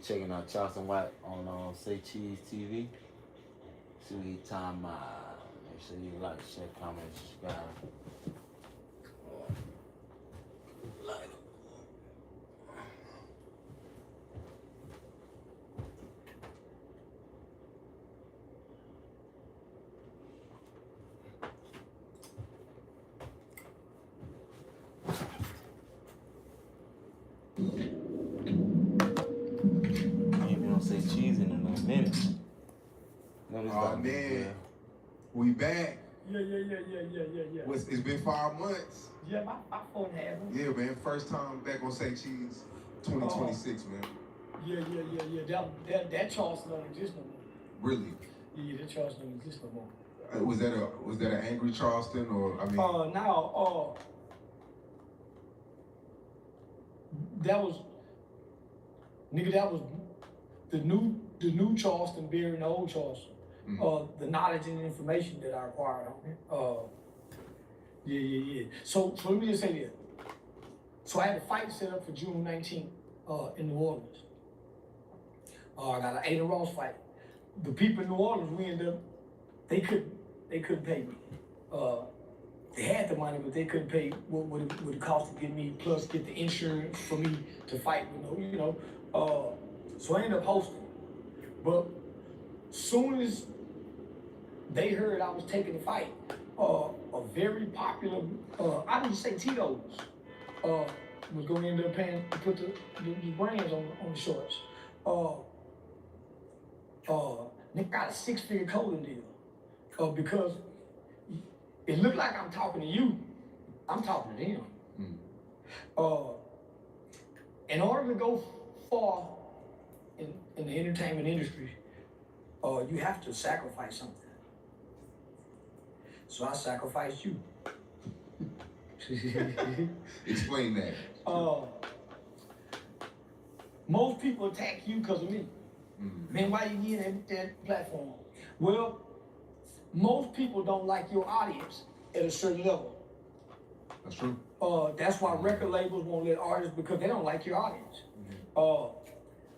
checking out Charleston White on Say Cheese TV. See what he talking about. Make sure you like, share, comment, subscribe. Like. Ain't been on Say Cheese in a minute. Oh man, we back. Yeah. It's been 5 months. Yeah, my 4.5 months. Yeah, man. First time back on Say Cheese, 2026, man. Yeah. That Charleston don't exist no more. Really? Yeah, that Charleston don't exist no more. Was that an angry Charleston or I mean? That was the new Charleston beer the old Charleston. The knowledge and information that I acquired on it. Yeah. So let me just say this. So I had a fight set up for June 19th in New Orleans. I got an Ada Ross fight. The people in New Orleans, we ended up, they couldn't pay me. They had the money, but they couldn't pay what it cost to get me, plus get the insurance for me to fight. So I ended up hosting. But soon as they heard I was taking the fight, a very popular, I didn't say Tito's, was going to end up paying to put the brands on the shorts. Nick got a 6-figure clothing deal because it looked like I'm talking to you. I'm talking to them. In order to go far in the entertainment industry, you have to sacrifice something. So I sacrificed you. Explain that. Most people attack you because of me. Man, why you get that platform? Well, most people don't like your audience at a certain level. That's true. That's why record labels won't let artists, because they don't like your audience.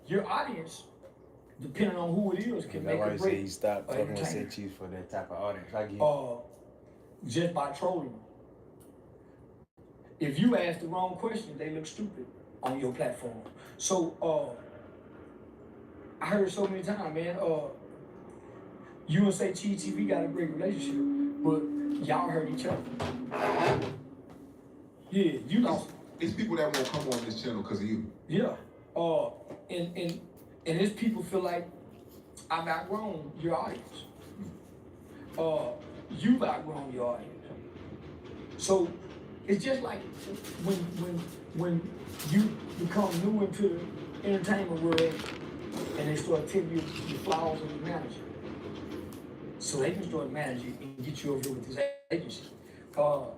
Your audience, depending on who it is, can make or break. That's why you stop talking with Say Cheese for that type of audience. I get just by trolling. If you ask the wrong question, they look stupid on your platform. So I heard so many times, man, you and Say Cheese TV got a great relationship, but y'all hurt each other. Yeah, you know. It's people that won't come on this channel because of you. Yeah. And it's people feel like I've outgrown your audience. You've outgrown your audience. So it's just like when you become new into the entertainment world and they start telling you your flaws as a manager. So they can start managing and get you over here with this agency. So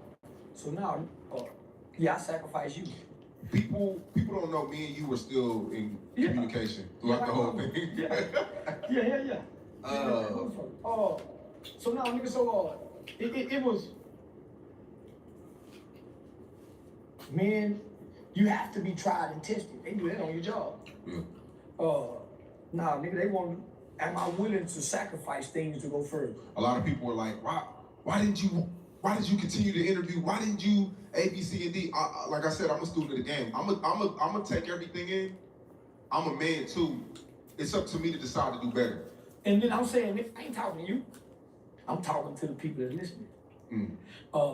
now, I sacrifice you. People don't know me and you were still in communication throughout the whole thing. Yeah. So now, nigga, it was, man, you have to be tried and tested. They do that on your job. Nah, nigga, they want, am I willing to sacrifice things to go further? A lot of people were like, why did you continue to interview? Why didn't you A, B, C, and D? Like I said, I'm a student of the game. I'm gonna take everything in. I'm a man too. It's up to me to decide to do better. And then I'm saying, I ain't talking to you. I'm talking to the people that's listening.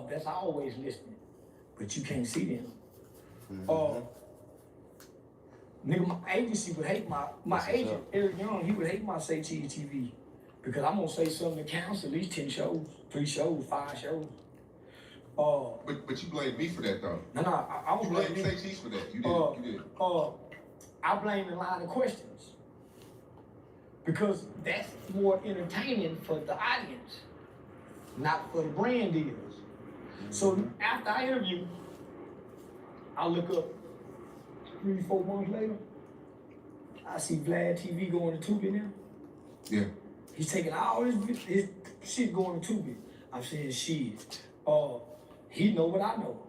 That's always listening, but you can't see them. Nigga, my agency would hate my agent, Eric Young, he would hate my Say Cheese TV. Because I'm gonna say something that counts at least 10 shows, 3 shows, 5 shows. But you blame me for that though. No, I was blaming Say Cheese for that. You did. I blame the line of questions. Because that's more entertaining for the audience, not for the brand deals. So after I interview, I look up 3-4 months later, I see Vlad TV going to Tubi now. Yeah. He's taking all his shit going to Tubi. I'm saying shit. He know what I know.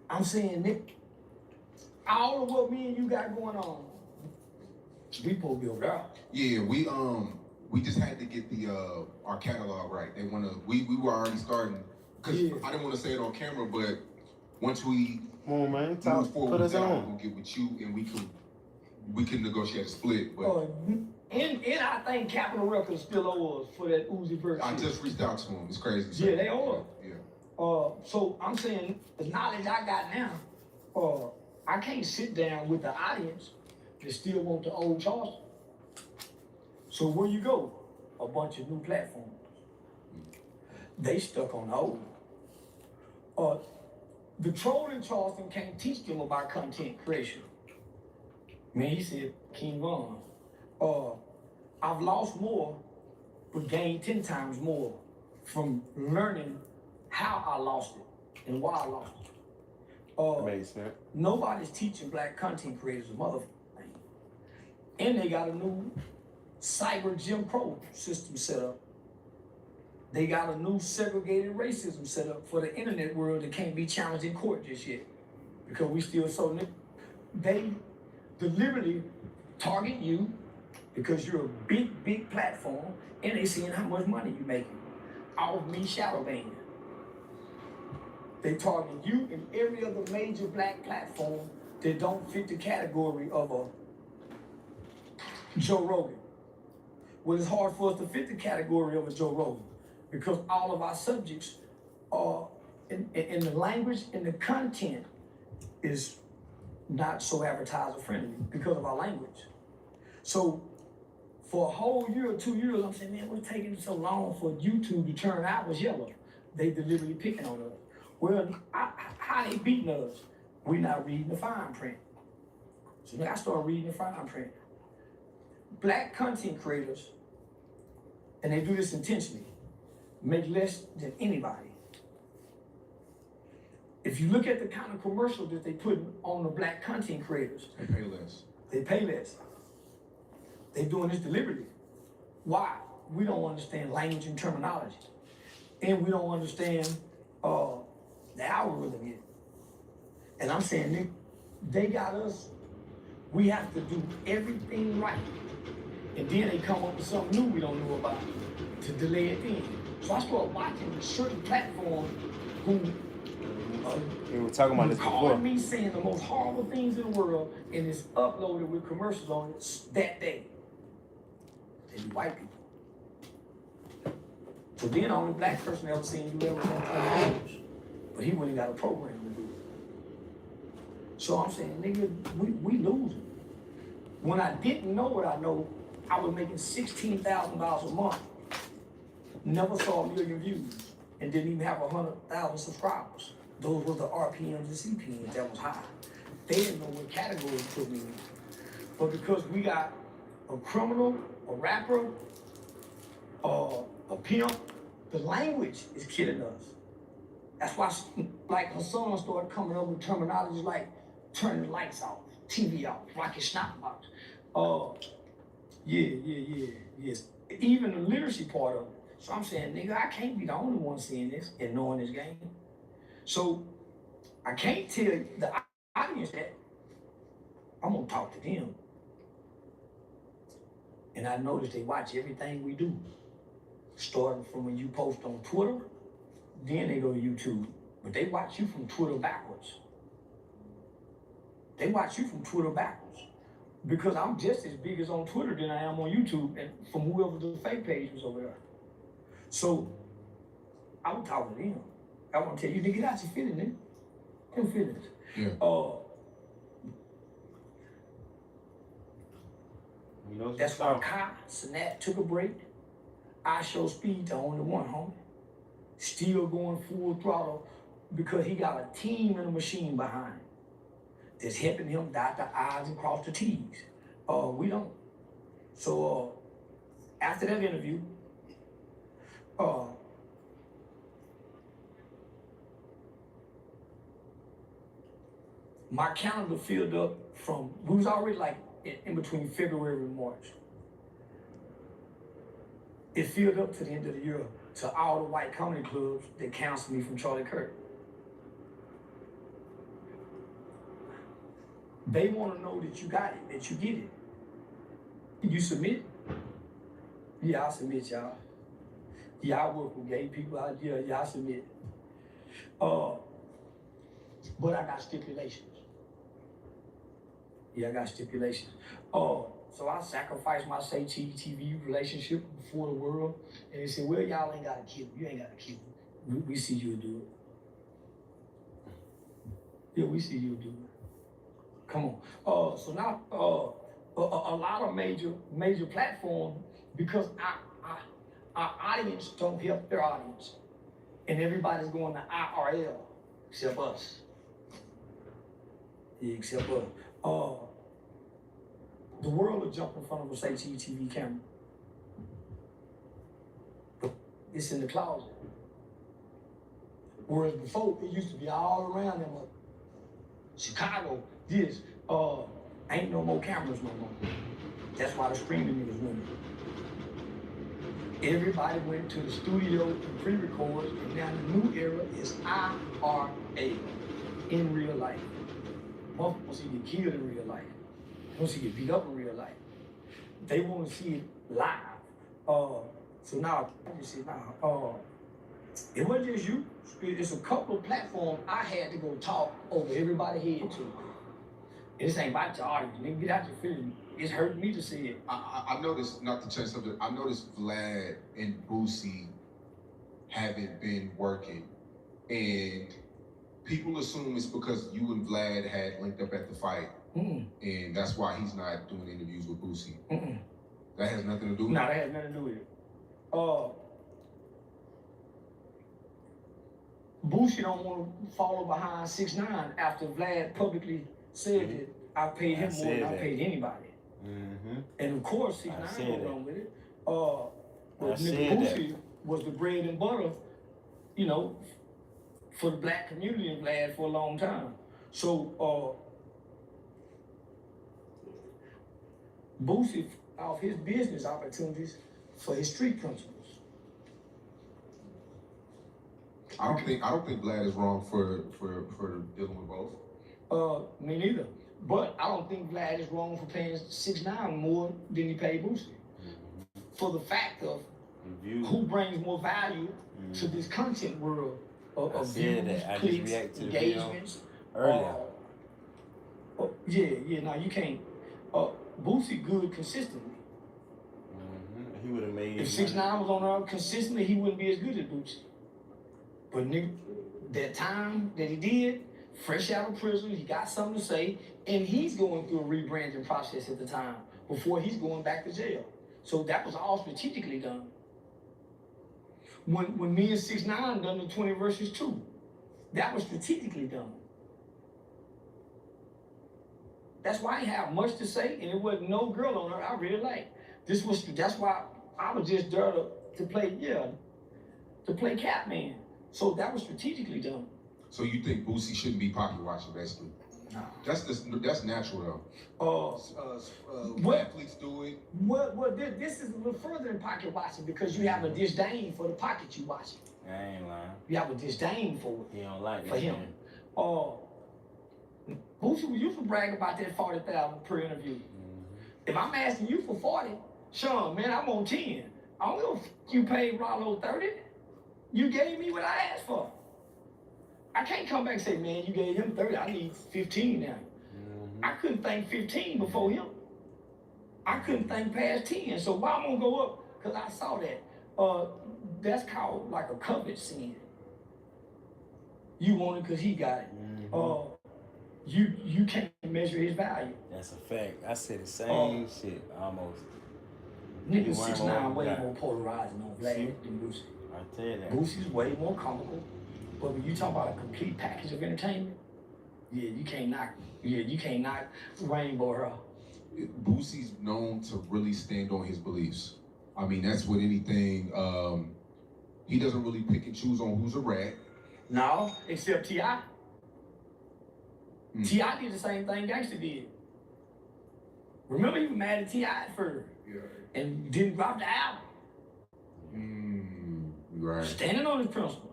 I'm saying, Nick, all of what me and you got going on, we supposed to be over there. Yeah, we just had to get the our catalog right. They wanna we were already starting because I didn't want to say it on camera, but once we Come on, man, move forward with that, I'm on. gonna get with you and we can negotiate a split. But and I think Capitol Records still owe us for that Uzi verse. I just reached out to him. It's crazy. Yeah, they owe us. Yeah. So I'm saying the knowledge I got now, I can't sit down with the audience that still want the old Charleston. So where you go? A bunch of new platforms. They stuck on the old. The troll in Charleston can't teach them about content creation. Man, he said, King Von, I've lost more, but gained 10 times more from learning how I lost it and why I lost it. Makes sense. Nobody's teaching black content creators a motherfucking thing. And they got a new cyber Jim Crow system set up. They got a new segregated racism set up for the internet world that can't be challenged in court just yet. Because we still so, they deliberately target you because you're a big platform and they seeing how much money you making off of me shadow banning. They target you and every other major black platform that don't fit the category of a Joe Rogan. Well, it's hard for us to fit the category of a Joe Rogan because all of our subjects are in the language and the content is not so advertiser friendly because of our language. So for a whole year or 2 years, I'm saying, man, what's taking so long for YouTube to turn ours yellow? They deliberately picking on us. Well, how they beating us? We not reading the fine print. So then I started reading the fine print. Black content creators, and they do this intentionally, make less than anybody. If you look at the kind of commercials that they put on the black content creators, they pay less. They pay less. They doing this deliberately. Why? We don't understand language and terminology. And we don't understand the algorithm yet. And I'm saying, they got us, we have to do everything right. And then they come up with something new we don't know about to delay it in. So I started watching certain platforms who we were talking about this before. Calling me saying the most horrible things in the world and it's uploaded with commercials on it that day. They be white people. So then the only black person I ever seen do ever on $20. But he wouldn't got a program to do it. So I'm saying, nigga, we losing. When I didn't know what I know, I was making $16,000 a month. Never saw 1 million views and didn't even have 100,000 subscribers. Those were the RPMs and CPMs that was high. They didn't know what category to put me in. But because we got a criminal, a rapper, a pimp, the language is killing us. That's why, like, Hassan started coming up with terminologies like turning the lights off, TV off, rocket snap box. Yes. Even the literacy part of it. So I'm saying, nigga, I can't be the only one seeing this and knowing this game. So I can't tell the audience that. I'm gonna talk to them. And I notice they watch everything we do. Starting from when you post on Twitter, then they go to YouTube. But they watch you from Twitter backwards. They watch you from Twitter backwards. Because I'm just as big as on Twitter than I am on YouTube and from whoever the fake page was over there. So I was talking to them. I want to tell you, nigga, get out your feelings, nigga. Them feelings. Yeah. That's why Kai Sinat took a break. I Show Speed the only one, homie. Still going full throttle because he got a team and a machine behind him that's helping him dot the I's and cross the T's. We don't. So after that interview, my calendar filled up from, we was already like in between February and March. It filled up to the end of the year to all the white comedy clubs that canceled me from Charlie Kirk. They want to know that you got it, that you get it. You submit? Yeah, I submit, y'all. Yeah, I work with gay people out there. Yeah, I submit. But I got stipulations. Yeah, I got stipulations. So I sacrificed my CHARLESTON relationship before the world, and they said, well, y'all ain't gotta kill him. You ain't gotta kill him. We see you do it. Yeah, we see you do it. Come on. So now, a lot of major platforms, because our audience don't help their audience, and everybody's going to IRL except us. Yeah, except us. The world will jump in front of a CHARLESTON camera. But it's in the closet. Whereas before, it used to be all around them. Chicago, this, ain't no more cameras no more. That's why the streaming niggas went. Everybody went to the studio and pre-record, and now the new era is IRA, in real life. Most people see you killed in real life. They don't see you beat up in real life. They want to see it live. So now, you see now, it wasn't just you. It's a couple of platforms I had to go talk over everybody's head to. And this ain't about your audience. Nigga, get out your feelings. It's hurting me to see it. I noticed, not to change subject, I noticed Vlad and Boosie haven't been working. And people assume it's because you and Vlad had linked up at the fight. And that's why he's not doing interviews with Boosie. That has nothing to do with it? No, that has nothing to do with it. Boosie don't want to follow behind 6ix9ine after Vlad publicly said that I paid him more than I paid anybody. And of course, 6ix9ine went on with it. But nigga Boosie was the bread and butter, you know, for the black community in Vlad for a long time. So Boosie off his business opportunities for his street principles. I don't think Vlad is wrong for dealing with both. Me neither. But I don't think Vlad is wrong for paying 6ix9ine more than he paid Boosie. For the fact of who brings more value to this content world of views, clicks, engagements. Earlier. Now you can't. Boosie good consistently. He would have made. If 6ix9ine was on there consistently, he wouldn't be as good as Boosie. But nigga, that time that he did, fresh out of prison, he got something to say, and he's going through a rebranding process at the time before he's going back to jail. So that was all strategically done. When me and 6ix9ine done the 20 versus 2, that was strategically done. That's why he had much to say, and it wasn't no girl on her I really liked. That's why I was just there to play Catman. So that was strategically done. So you think Boosie shouldn't be pocket watching, basically? No. That's natural though. Netflix do it. Well, this is a little further than pocket watching because you have a disdain for the pocket you watching. I ain't lying. You have a disdain for it. He don't like for him. Boosie used to brag about that 40,000 per interview. If I'm asking you for 40, Sean, man, I'm on 10. I don't know if you paid Rollo 30. You gave me what I asked for. I can't come back and say, man, you gave him 30, I need 15 now. I couldn't think 15 before him. I couldn't think past 10. So why I'm gonna go up? Because I saw that. That's called like a covet sin. You want it because he got it. You can't measure his value. That's a fact. I said the same shit almost. Nigga 6ix9ine way more polarizing on Vlad than Boosie. I tell you that. Boosie's way more comical. But when you talk about a complete package of entertainment, you can't knock Rainbow her. Boosie's known to really stand on his beliefs. I mean, that's with anything. He doesn't really pick and choose on who's a rat. No, except T.I. T.I. did the same thing Gangsta did. Remember, he was mad at T.I. at first. And didn't drop the album. Right. Standing on his principles.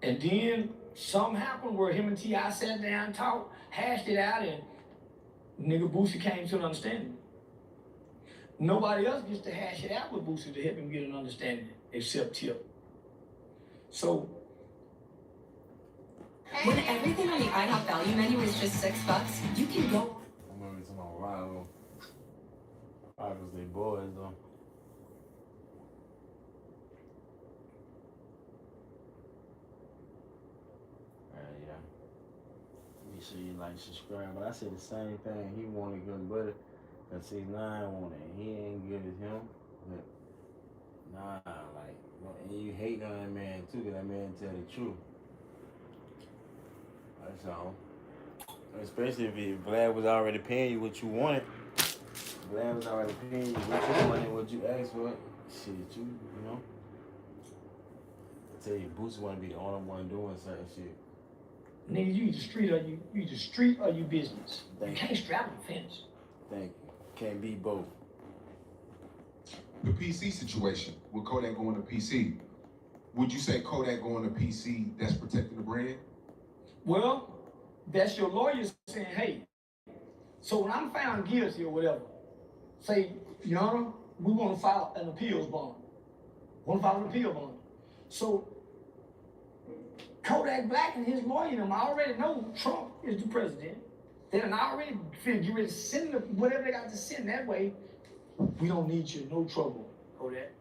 And then something happened where him and T.I. sat down and talked, hashed it out, and Nigga Boosie came to an understanding. Nobody else gets to hash it out with Boosie to help him get an understanding except Tip. So when everything on the IHOP value menu is just $6, you can go. I remember some of Rival. Rivals, they boys though. Yeah. Make sure you like, subscribe. But I said the same thing. He wanted good butter. Cause see, 9 wanted. He ain't good as him. But nah, like, and you hate on that man too, cause that man tell the truth. That's all. Especially if Vlad was already paying you what you wanted. Vlad was already paying you what you wanted, what you asked for. Shit, you know. I tell you, Boosie wanna be the only one doing certain shit. nigga, you either street or you business. You can't straddle the fence. Thank you. Can't be both. The PC situation with Kodak going to PC. Would you say Kodak going to PC, that's protecting the brand? Well, that's your lawyer saying, hey, so when I'm found guilty or whatever, say, Your Honor, we want to file an appeals bond. So Kodak Black and his lawyer and them already know Trump is the president. They done already figured to send them whatever they got to send that way. We don't need you, no trouble, Kodak.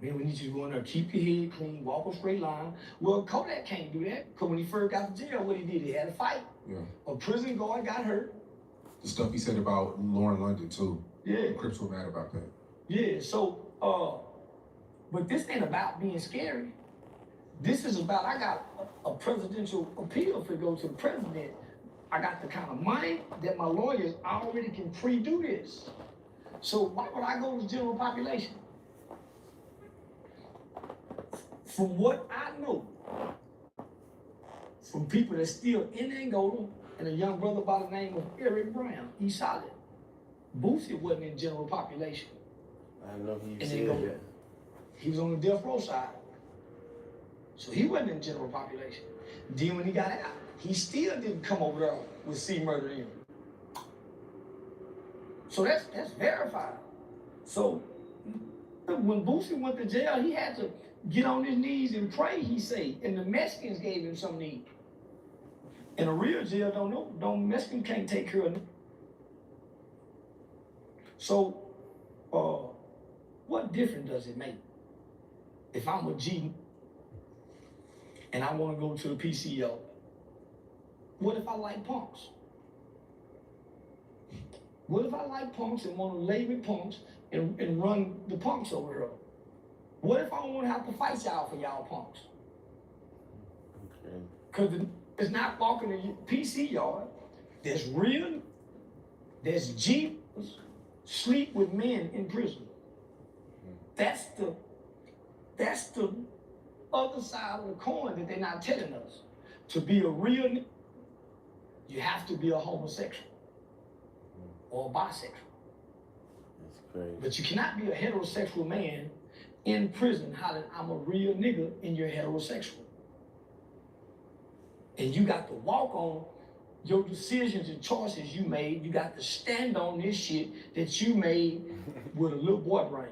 Man, we need you to go in there, keep your head clean, walk a straight line. Well, Kodak can't do that, because when he first got to jail, what he did, he had a fight. Yeah. A prison guard got hurt. The stuff he said about Lauren London too. Yeah. The Crips were mad about that. Yeah, so, but this ain't about being scary. This is about, I got a presidential appeal to go to the president. I got the kind of money that my lawyers already can pre-do this. So why would I go to the general population? From what I know, from people that's still in Angola, and a young brother by the name of Eric Brown, he's solid. Boosie wasn't in general population. I know he And said that. He was on the death row side. So he wasn't in general population. Then when he got out, he still didn't come over there with C murder in him. So that's verified. So when Boosie went to jail, he had to get on his knees and pray, he said, and the Mexicans gave him some need. In a real jail, Mexicans can't take care of him. So, what difference does it make if I'm a G and I want to go to the PCO? What if I like punks? What if I like punks and want to lay with punks and run the punks over here? What if I don't want to have to fight y'all for y'all punks? Okay. Because it's not walking in PC yard. There's Jeepers sleep with men in prison. That's the other side of the coin that they're not telling us. To be a real, you have to be a homosexual or a bisexual. That's crazy. But you cannot be a heterosexual man in prison hollering, I'm a real nigga, and you're heterosexual. And you got to walk on your decisions and choices you made. You got to stand on this shit that you made with a little boy brain.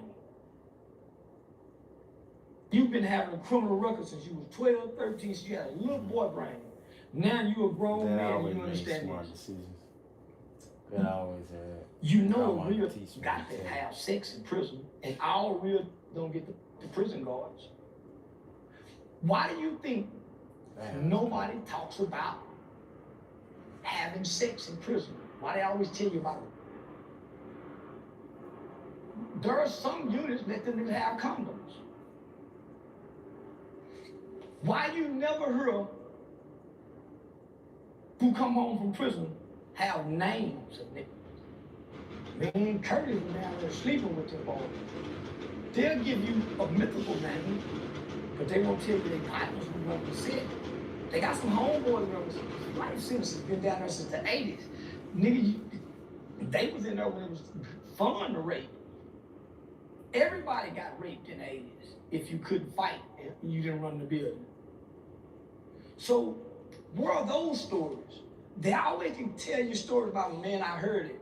You've been having a criminal record since you was 12, 13, so you had a little boy brain. Now you a grown man and you understand smart this. decisions. That I always had. You know I real wanted to teach me got to that. have sex in prison, and all real don't get the prison guards. Why do you think nobody talks about having sex in prison? Why they always tell you about it? There are some units that didn't have condoms. Why you never hear who come home from prison have names of niggas? Me and Curtis were down there sleeping with them boys. They'll give you a mythical name, but they won't tell you their partners who never said. They got some homeboys that life sentences been down there since the 80s. Nigga, they was in there when it was fun to rape. Everybody got raped in the 80s if you couldn't fight and you didn't run the building. So where are those stories? They always can tell you stories about, man, I heard it.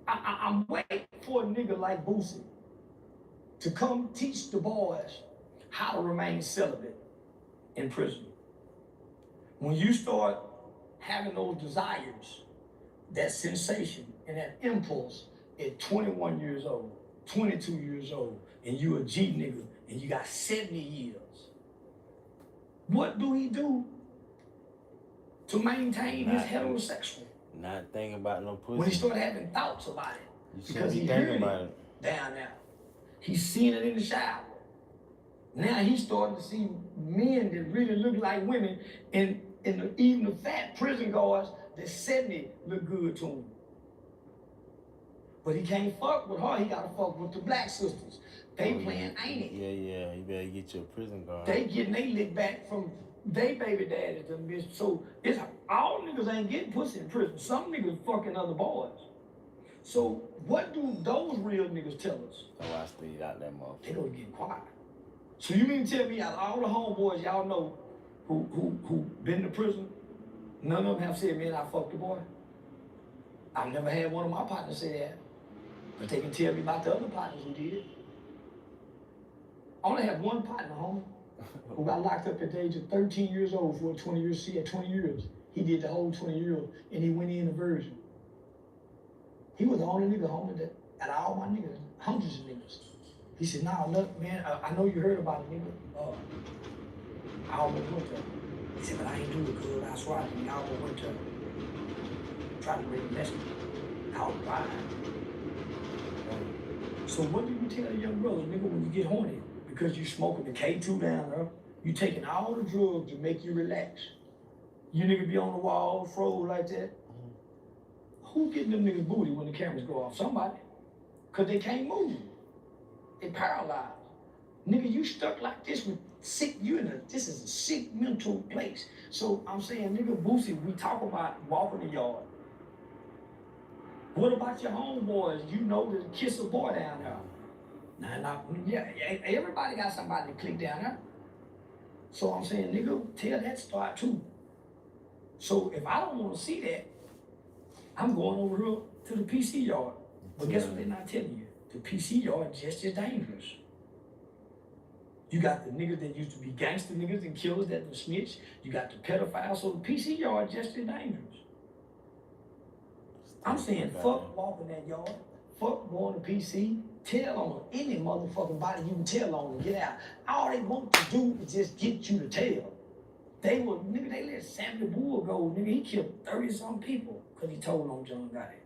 I'm waiting for a nigga like Boosie to come teach the boys how to remain celibate in prison. When you start having those desires, that sensation and that impulse at 21 years old, 22 years old, and you a G nigga and you got 70 years, what do he do to maintain his heterosexual? Not thinking about no pussy. When he started having thoughts about it, You because shouldn't he be heard thinking about it it. down there. He's seeing it in the shower. Now he's starting to see men that really look like women, and even the fat prison guards that 70 look good to him. But he can't fuck with her, he gotta fuck with the black sisters. They playing ain't it? Yeah, you better get you a prison guard. They getting they lick back from they baby daddies and bitch. So it's all niggas ain't getting pussy in prison. Some niggas fucking other boys. So what do those real niggas tell us? So I stayed out that motherfucker. They gonna get quiet. So you mean to tell me out of all the homeboys y'all know who been to prison, none of them have said, man, I fucked the boy? I've never had one of my partners say that. But they can tell me about the other partners who did. I only have one partner, homie, who got locked up at the age of 13 years old for a 20 years. See, at 20 years, he did the whole 20 years, and he went in a virgin. He was the only nigga, homie, that out of all my niggas, hundreds of niggas. He said, nah, look, man, I know you heard about it, nigga. I almost went there. He said, but I ain't do it good. I swear I didn't. I almost went there. Tried to rape Leslie. I was fine. So what do you tell young brothers, nigga, when you get horny? Because you smoking the K2 down there, you taking all the drugs to make you relax. You nigga be on the wall, froze like that. Who getting them niggas booty when the cameras go off? Somebody. Cause they can't move. They paralyzed. Nigga, you stuck like this with sick, this is a sick mental place. So I'm saying, nigga, Boosie, we talk about walking the yard. What about your homeboys? You know to kiss a boy down there. Nah, yeah, everybody got somebody to click down there. So I'm saying, nigga, tell that story too. So if I don't want to see that, I'm going over here to the PC yard. But guess what they're not telling you? The PC yard just as dangerous. You got the niggas that used to be gangster niggas and killers that were snitch. You got the pedophiles, so the PC yard just as dangerous. I'm saying fuck walking that yard, fuck going to PC, tell on any motherfucking body you can tell on and get out. All they want to do is just get you to tell. They let Sammy Bull go, nigga, he killed 30-some people because he told on John Gotti.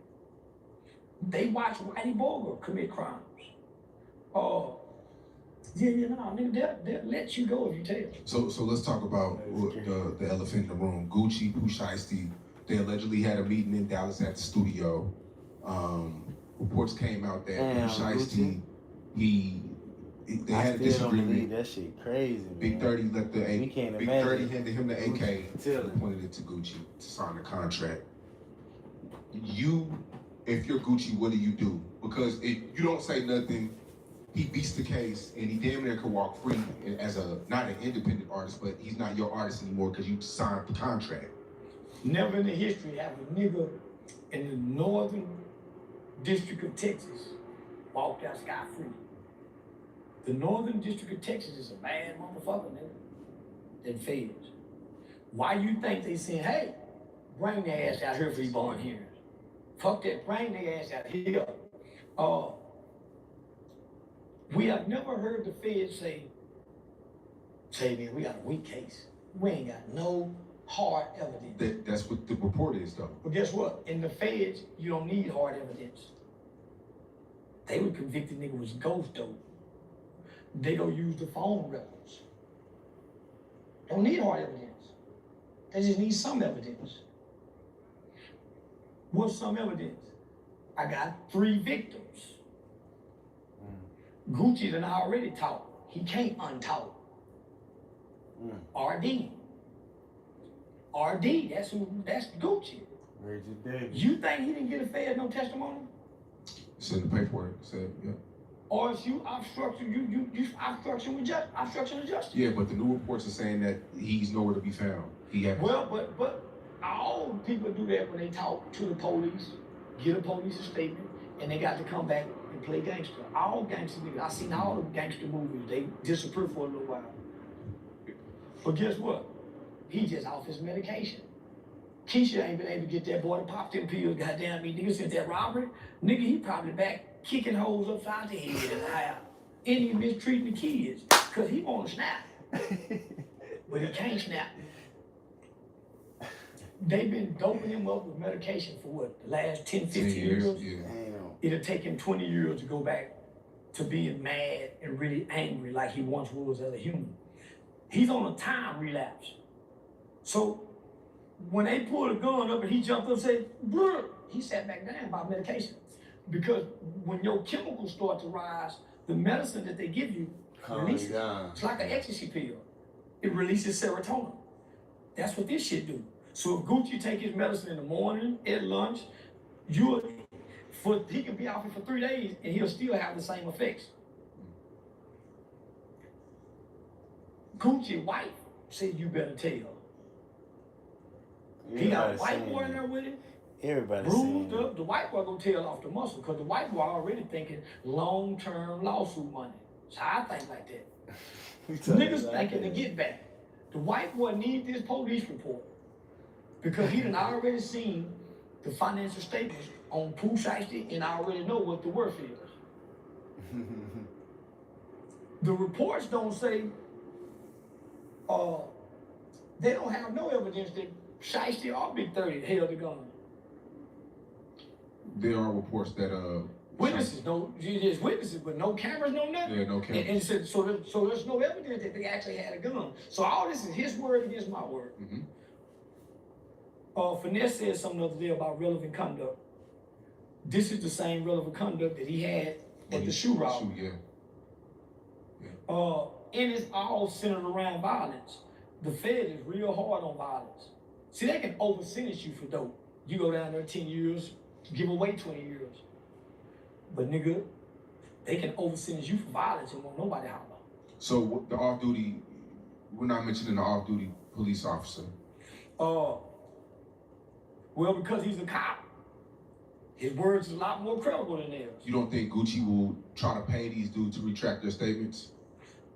They watch Whitey Bulger commit crimes. Nigga, they'll let you go if you tell. So let's talk about the elephant in the room. Gucci, Pooh Shiesty, they allegedly had a meeting in Dallas at the studio. Reports came out that Pooh Shiesty, they had a disagreement. That shit crazy, man. Big 30 let the We can't Big imagine. 30 handed him the AK, Gucci. pointed it to Gucci to sign the contract. If you're Gucci, what do you do? Because if you don't say nothing, he beats the case and he damn near could walk free as not an independent artist, but he's not your artist anymore because you signed the contract. Never in the history have a nigga in the northern district of Texas walked out scot-free. The northern district of Texas is a bad motherfucker, nigga. Them feds. Why you think they saying, hey, bring their ass out here for you born here? Fuck that, bring their ass out here. We have never heard the feds say, man, we got a weak case. We ain't got no hard evidence. That's what the report is, though. But guess what? In the feds, you don't need hard evidence. They would convict the nigga was ghost dope. They don't use the phone records. Don't need hard evidence. They just need some evidence. What's some evidence? I got 3 victims. Gucci done already taught. He can't untaught. RD, that's Gucci. You think he didn't get a Fed no testimony? It's in the paperwork. Said, yeah. Or if you obstruction, you obstruction of justice. Yeah, but the new reports are saying that he's nowhere to be found. But all people do that when they talk to the police, get a police statement, and they got to come back and play gangster. All gangster niggas. I seen all the gangster movies. They disappear for a little while. But guess what? He just off his medication. Keisha ain't been able to get that boy to pop them pills. Goddamn me, nigga, since that robbery. Nigga, he probably back kicking hoes upside the head in the house. And he mistreating the kids. Cause he wanna snap. But he can't snap. They've been doping him up with medication for what, the last 10, 15 years? Yeah. It'll take him 20 years to go back to being mad and really angry like he once was as a human. He's on a time relapse. So when they pulled a gun up and he jumped up and said, "Brr," he sat back down by medication. Because when your chemicals start to rise, the medicine that they give you releases. It's like an ecstasy pill. It releases serotonin. That's what this shit do. So if Gucci take his medicine in the morning, at lunch, he can be out for 3 days and he'll still have the same effects. Gucci's wife said, "You better tell." He got a white boy in there with him. Everybody bruised up. The white boy gonna tail off the muscle because the white boy already thinking long-term lawsuit money. So I think like that. Niggas thinking to get back. The white boy need this police report because he done already seen the financial statements on Pooh Shiesty and I already know what the worth is. The reports don't say, they don't have no evidence that Shiesty or Big 30 held the gun. There are reports that witnesses, there's witnesses, but no cameras, no nothing. Yeah, no cameras. And so there's no evidence that they actually had a gun. So all this is his word against my word. Finesse said something the other day about relevant conduct. This is the same relevant conduct that he had at the shoe robbery. And it's all centered around violence. The Fed is real hard on violence. See, they can over-sentence you for dope. You go down there 10 years, give away 20 years. But nigga, they can over-sentence you for violence and won't nobody holler. So the off-duty, we're not mentioning the off-duty police officer. Well, because he's a cop, his words is a lot more credible than theirs. You don't think Gucci will try to pay these dudes to retract their statements?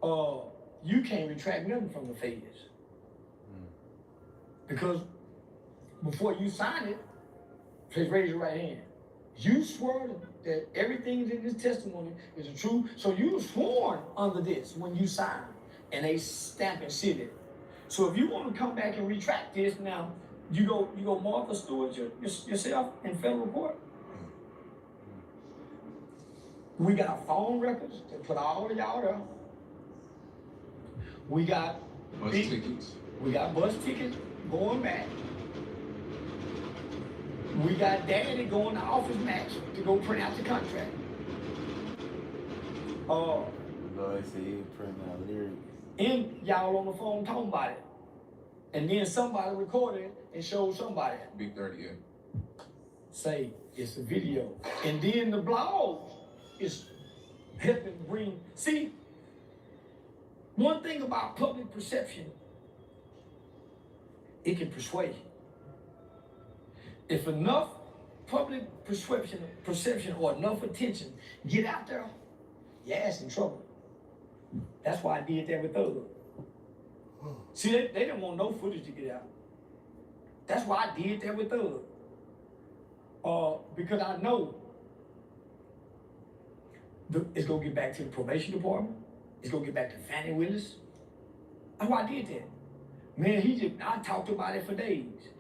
You can't retract nothing from the feds. Because before you sign it, please raise your right hand. You swore that everything in this testimony is the truth. So you were sworn under this when you signed, and they stamp and seal it. So if you want to come back and retract this now, you go Martha Stewart yourself in federal court. We got phone records that put all of y'all there. We got bus tickets. We got bus tickets going back. We got daddy going to Office Max to go print out the contract. Lord said he was printing out lyrics. And y'all on the phone talking about it. And then somebody recorded it and showed somebody. Big 30, yeah. Say it's a video. And then the blog is helping bring, see, one thing about public perception, it can persuade. If enough public perception or enough attention get out there, your ass in trouble. That's why I did that with Thug. See, they didn't want no footage to get out. That's why I did that with Thug. Because I know it's gonna get back to the probation department. It's gonna get back to Fannie Willis. That's why I did that. Man, I talked about it for days.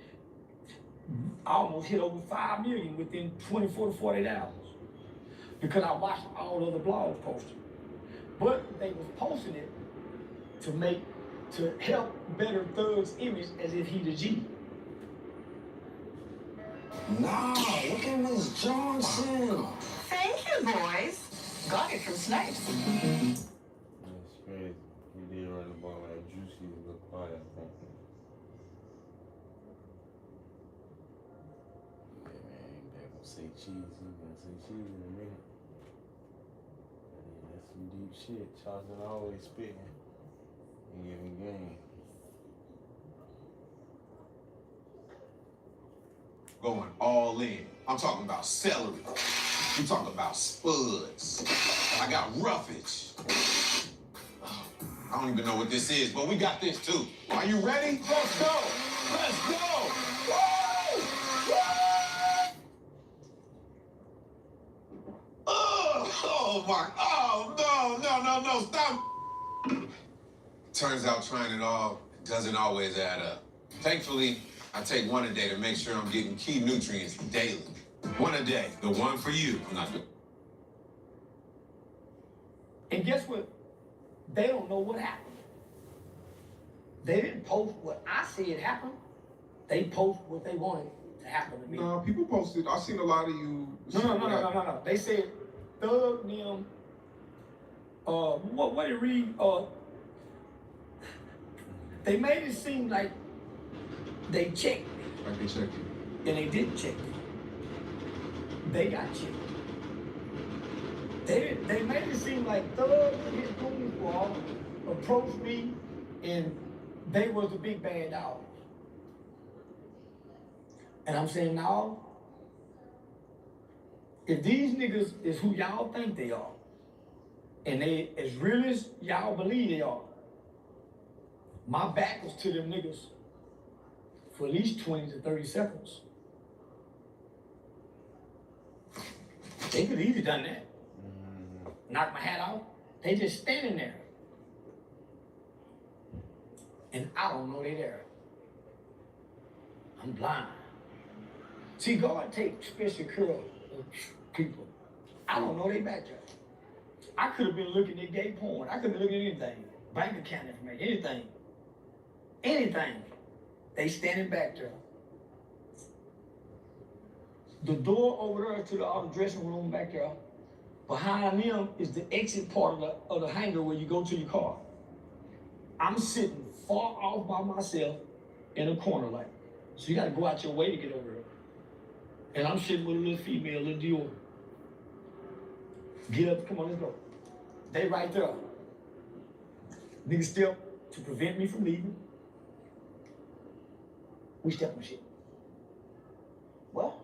I almost hit over 5 million within 24 to 48 hours. Because I watched all other blogs posted. But they was posting it to help better Thug's image as if he the G. Nah, look at Miss Johnson. Thank you, boys. Got it from Snipes. That's crazy. He did run the ball like Juicy look hard, I think. Yeah, man, ain't back gonna say cheese. He's gonna say cheese in a minute. Yeah, that's some deep shit. Charleston always spitting. He giving game. going all in. I'm talking about celery. I'm talking about spuds. I got roughage. I don't even know what this is, but we got this too. Are you ready? Let's go. Let's go. Woo! Woo! Oh my, oh, no, stop. Turns out trying it all doesn't always add up. Thankfully, I take one a day to make sure I'm getting key nutrients daily. One a day, the one for you. I'm not doing. And guess what? They don't know what happened. They didn't post what I said happened. They post what they wanted to happen to me. No, people posted. I seen a lot of you. No. They said, Thug them. What did it read? They made it seem like they checked me. Like they checked you. And they didn't check me. They got checked. They made it seem like Thug and his goons squad approached me and they was the big bad dog. And I'm saying, no, if these niggas is who y'all think they are, and they as real as y'all believe they are, my back was to them niggas for at least 20 to 30 seconds. They could easily done that. Knock my hat off. They just standing there. And I don't know they there. I'm blind. See, God take special care of people. I don't know they back there. I could have been looking at gay porn. I could have been looking at anything. Bank account information, anything. Anything. They standing back there. The door over there to the other dressing room back there. Behind them is the exit part of the hangar where you go to your car. I'm sitting far off by myself in a corner like. So you gotta go out your way to get over there. And I'm sitting with a little female, a little Dior. Get up, come on, let's go. They right there. Niggas step to prevent me from leaving. We step on shit. What?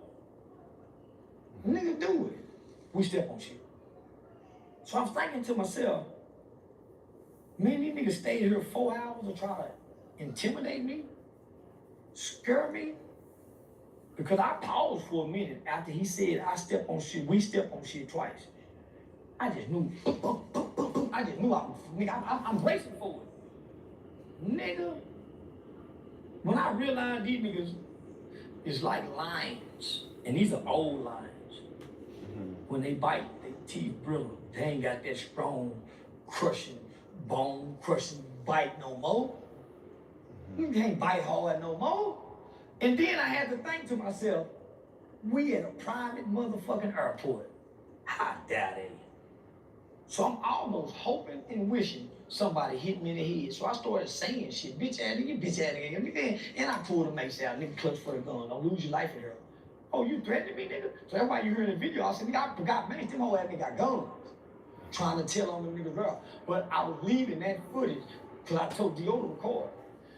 Nigga do it. We step on shit. So I'm thinking to myself, man, these niggas stayed here 4 hours to try to intimidate me, scare me. Because I paused for a minute after he said I step on shit, we step on shit twice. I just knew, I just knew I'm racing for it. Nigga, when I realized these niggas is like lions, and these are old lions. When they bite, they teeth brittle. They ain't got that strong, crushing, bone crushing bite no more. You can't bite hard no more. And then I had to think to myself, we at a private motherfucking airport. How dare they? So I'm almost hoping and wishing somebody hit me in the head. So I started saying shit, bitch ass nigga, and I pulled the mace out, nigga, clutch for the gun. Don't lose your life in here. Oh, you threatening me, nigga? So everybody you hear in the video, I said, nigga, I forgot, man, them whole ass nigga got guns. Trying to tell on them niggas girl. But I was leaving that footage because I told Dio to record.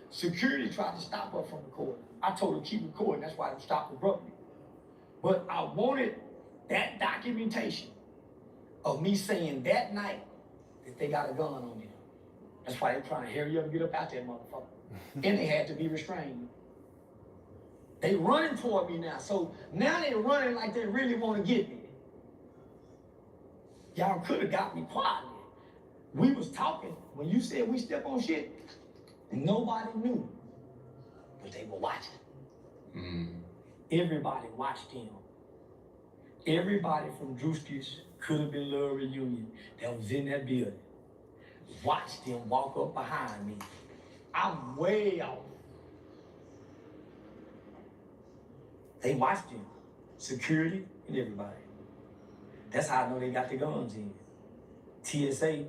Security tried to stop her from recording. I told her to keep recording, that's why they stopped abruptly. But I wanted that documentation of me saying that night that they got a gun on them. That's why they're trying to hurry up and get up out that motherfucker. And they had to be restrained. They running toward me now. So now they running like they really want to get me. Y'all could have got me quietly. We was talking when you said we step on shit, and nobody knew. But they were watching. Everybody watched him. Everybody from Drewski's Could Have Been Love reunion that was in that building watched him walk up behind me. I'm way off. They watched him. Security and everybody. That's how I know they got the guns in. TSA,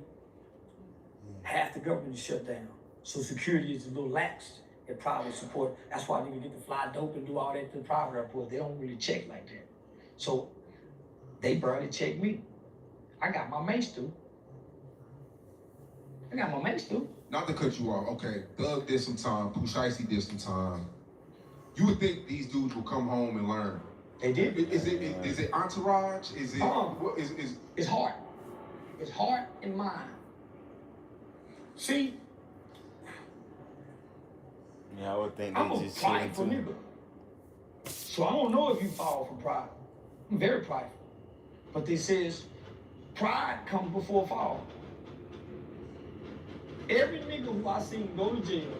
half the government is shut down. So security is a little lax at private support. That's why they can get to fly dope and do all that to the private airport. They don't really check like that. So they barely check me. I got my mace too. Not to cut you off, okay. Thug did some time, Pooh Shiesty did some time. You would think these dudes will come home and learn. They did. Is it entourage? Is it what is It's heart. It's heart and mind. See, Yeah, I would think I'm they a just chilling prideful too. nigga. So I don't know if you fall from pride. I'm very prideful. But they says pride comes before fall. Every nigga who I seen go to jail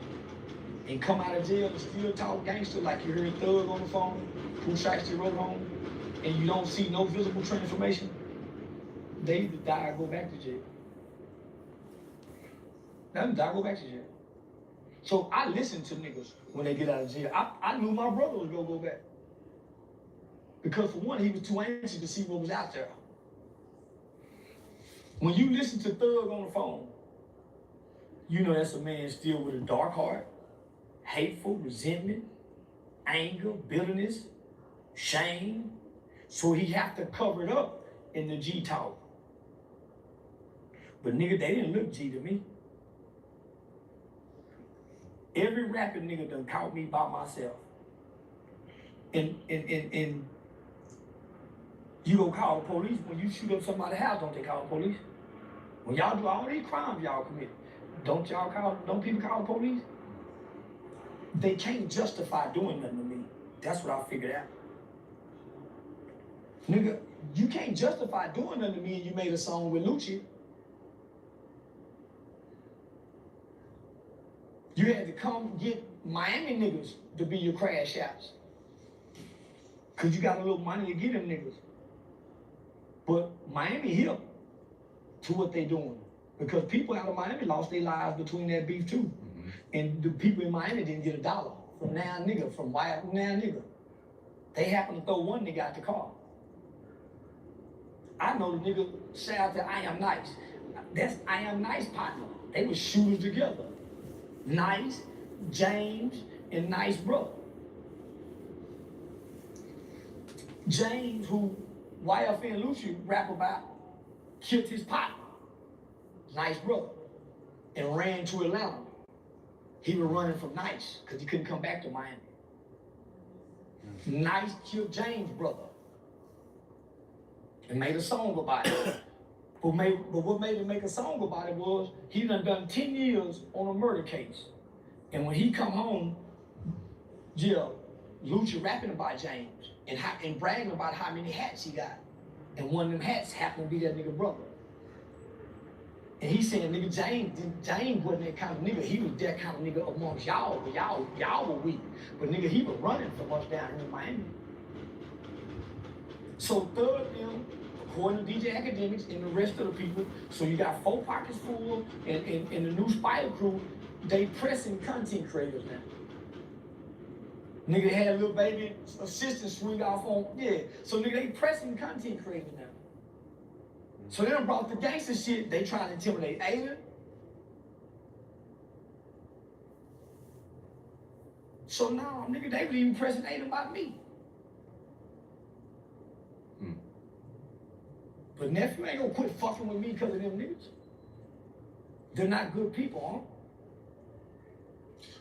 and come out of jail and still talk gangster like you heard Thug on the phone, who Shiesty wrote home, and you don't see no visible transformation, they either die or go back to jail. They die or go back to jail. So I listen to niggas when they get out of jail. I knew my brother was gonna go back. Because for one, he was too anxious to see what was out there. When you listen to Thug on the phone, you know that's a man still with a dark heart, hateful, resentment, anger, bitterness, shame. So he have to cover it up in the G talk. But nigga, they didn't look G to me. Every rapping nigga done caught me by myself. And you go call the police when you shoot up somebody's house, don't they call the police? When y'all do all these crimes y'all commit, don't people call the police? They can't justify doing nothing to me. That's what I figured out. Nigga, you can't justify doing nothing to me and you made a song with Lucci. You had to come get Miami niggas to be your crash outs. Cause you got a little money to get them niggas. But Miami hip to what they doing. Because people out of Miami lost their lives between that beef too. Mm-hmm. And the people in Miami didn't get $1 from now nigga, from white now nigga. They happened to throw one nigga out the car. I know the nigga shout out to I Am Nice. That's I Am Nice partner. They were shooters together. Nice, James, and Nice brother. James, who YFN Lucci rap about, killed his partner, Nice brother, and ran to Atlanta. He was running from Nice because he couldn't come back to Miami. Nice killed James' brother and made a song about it. But what made him make a song about it was he done 10 years on a murder case. And when he come home, yeah, Lucci rapping about James and bragging about how many hats he got. And one of them hats happened to be that nigga brother. And he saying, nigga, James wasn't that kind of nigga. He was that kind of nigga amongst y'all, but y'all were weak. But nigga, he was running from us down here in Miami. So Thug them, according to DJ Academics and the rest of the people, so you got 4 Pockets Full and the new Spider Crew, they pressing content creators now. Nigga had a little baby assistant swing off on, yeah. So nigga, they pressing content creators now. So they done brought the gangster shit, they trying to intimidate Aiden. So now, nigga, they was even pressing Aiden about me. But nephew ain't gonna quit fucking with me because of them niggas. They're not good people,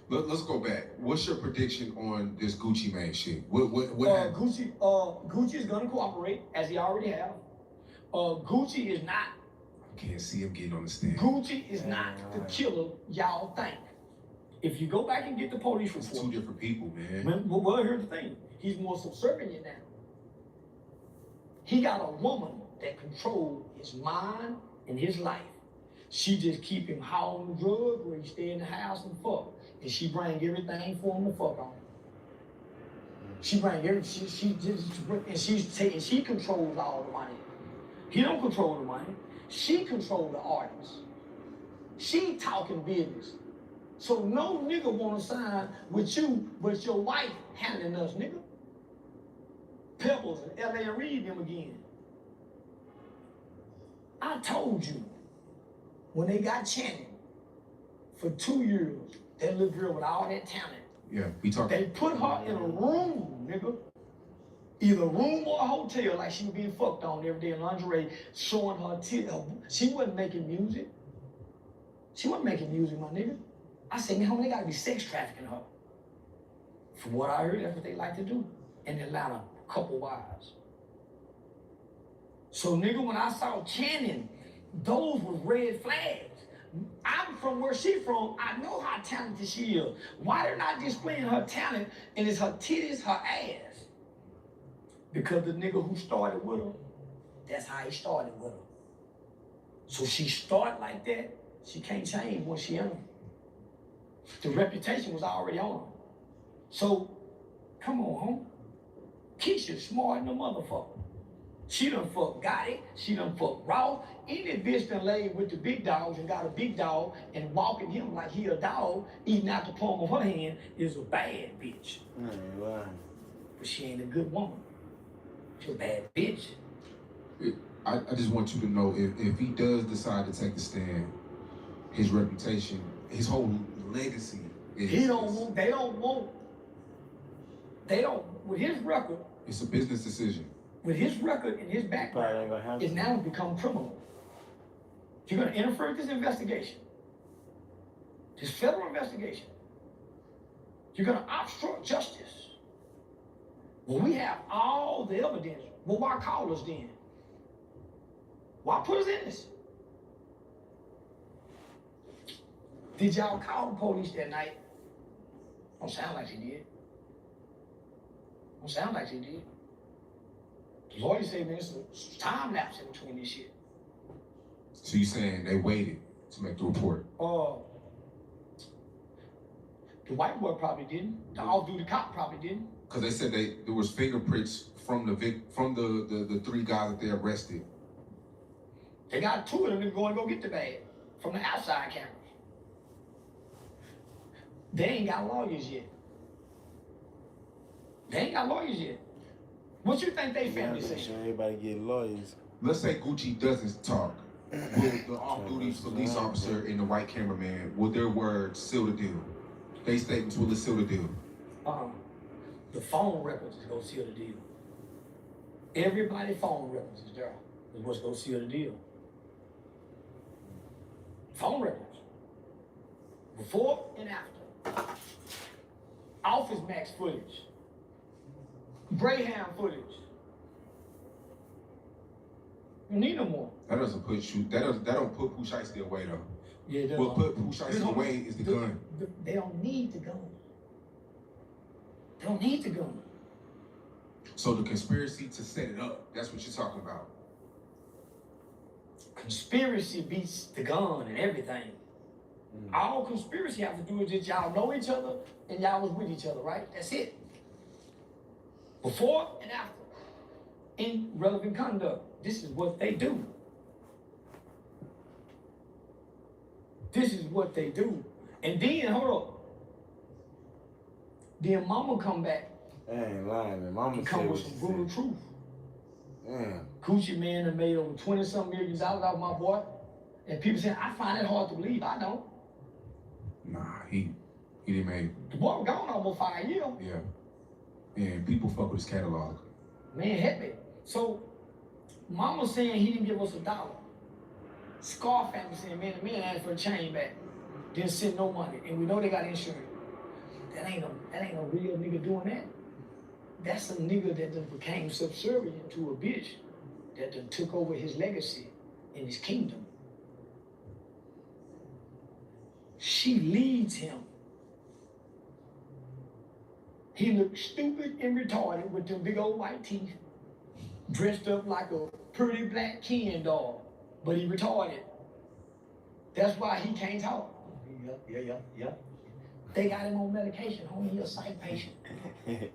huh? Let's go back. What's your prediction on this Gucci Mane shit? What happened? Gucci is gonna cooperate, as he already have. Gucci is not. I can't see him getting on the stand. Gucci is not the killer y'all think. If you go back and get the police report. It's 2 different people, man. Well, here's the thing. He's more subservient now. He got a woman that controls his mind and his life. She just keep him hauling drugs where he stay in the house and fuck. And she bring everything for him to fuck on. She bring everything, she controls all the money. He don't control the money. She control the artists. She talking business. So no nigga wanna sign with you, but your wife handling us, nigga. Pebbles and LA Reid them again. I told you, when they got Channing for 2 years, that little girl with all that talent. Yeah, we talked. They put her in a room, nigga. Either a room or a hotel, like she was being fucked on every day in lingerie, showing her tits. She wasn't making music. She wasn't making music, my nigga. I said, man, they gotta be sex trafficking her. From what I heard, that's what they like to do in Atlanta, couple wives. So nigga, when I saw Channing, those was red flags. I'm from where she from. I know how talented she is. Why they're not displaying her talent and it's her titties, her ass? Because the nigga who started with her, that's how he started with her. So she start like that, she can't change when she in her. The reputation was already on her. So, come on, home. Keisha smart than a motherfucker. She done fuck Gotti, she done fuck Ross. Any bitch done laid with the big dogs and got a big dog and walking him like he a dog, eating out the palm of her hand, is a bad bitch. Right. But she ain't a good woman. She a bad bitch. I just want you to know if he does decide to take the stand, his reputation, his whole legacy is. They don't, with his record, It's a business decision. with his record and his background, it's now become criminal. You're gonna interfere with this investigation, this federal investigation. You're gonna obstruct justice. Well, we have all the evidence. Well, why call us then? Why put us in this? Did y'all call the police that night? Don't sound like you did. Don't sound like you did. The lawyer said, man, it's a time lapse in between this shit. So you saying they waited to make the report? The white boy probably didn't. The off-duty cop probably didn't. Because they said there was fingerprints from the three guys that they arrested. They got two of them to go get the bag from the outside cameras. They ain't got lawyers yet. What you think they family say? Sure everybody get lawyers. Let's say Gucci doesn't talk. Will the off-duty police officer and the white cameraman, will their words seal the deal? They statements, will it seal the deal? The phone records is gonna seal the deal. Everybody's phone records is there. Is what's gonna seal the deal. Phone records. Before and after. Office Max footage. Greyhound footage. You need no more. That doesn't put you. That don't put Pooh Shiesty away though. Yeah, What put Pooh Shiesty away is the gun. They don't need the gun. They don't need the gun. So the conspiracy to set it up, that's what you're talking about. Conspiracy beats the gun and everything. All conspiracy have to do is that y'all know each other and y'all was with each other, right? That's it. Before and after. In relevant conduct. This is what they do. This is what they do. And then, hold up. Then mama come back. I ain't lying, man. Mama Come with said some what she brutal said. truth. Damn. Coochie man done made over $20-some million off my boy. And people say, I find it hard to believe. I don't. Nah, he didn't make. The boy was gone almost 5 years. Yeah. And people fuck with his catalog. Man, help me. So, mama saying he didn't give us $1. Scar family saying, man, the man asked for a chain back. Didn't send no money. And we know they got insurance. That ain't no real nigga doing that. That's a nigga that done became subservient to a bitch that done took over his legacy in his kingdom. She leads him. He looked stupid and retarded with them big old white teeth, dressed up like a pretty black Ken doll, but he retarded. That's why he can't talk. Yeah. They got him on medication, homie. He a psych patient. Why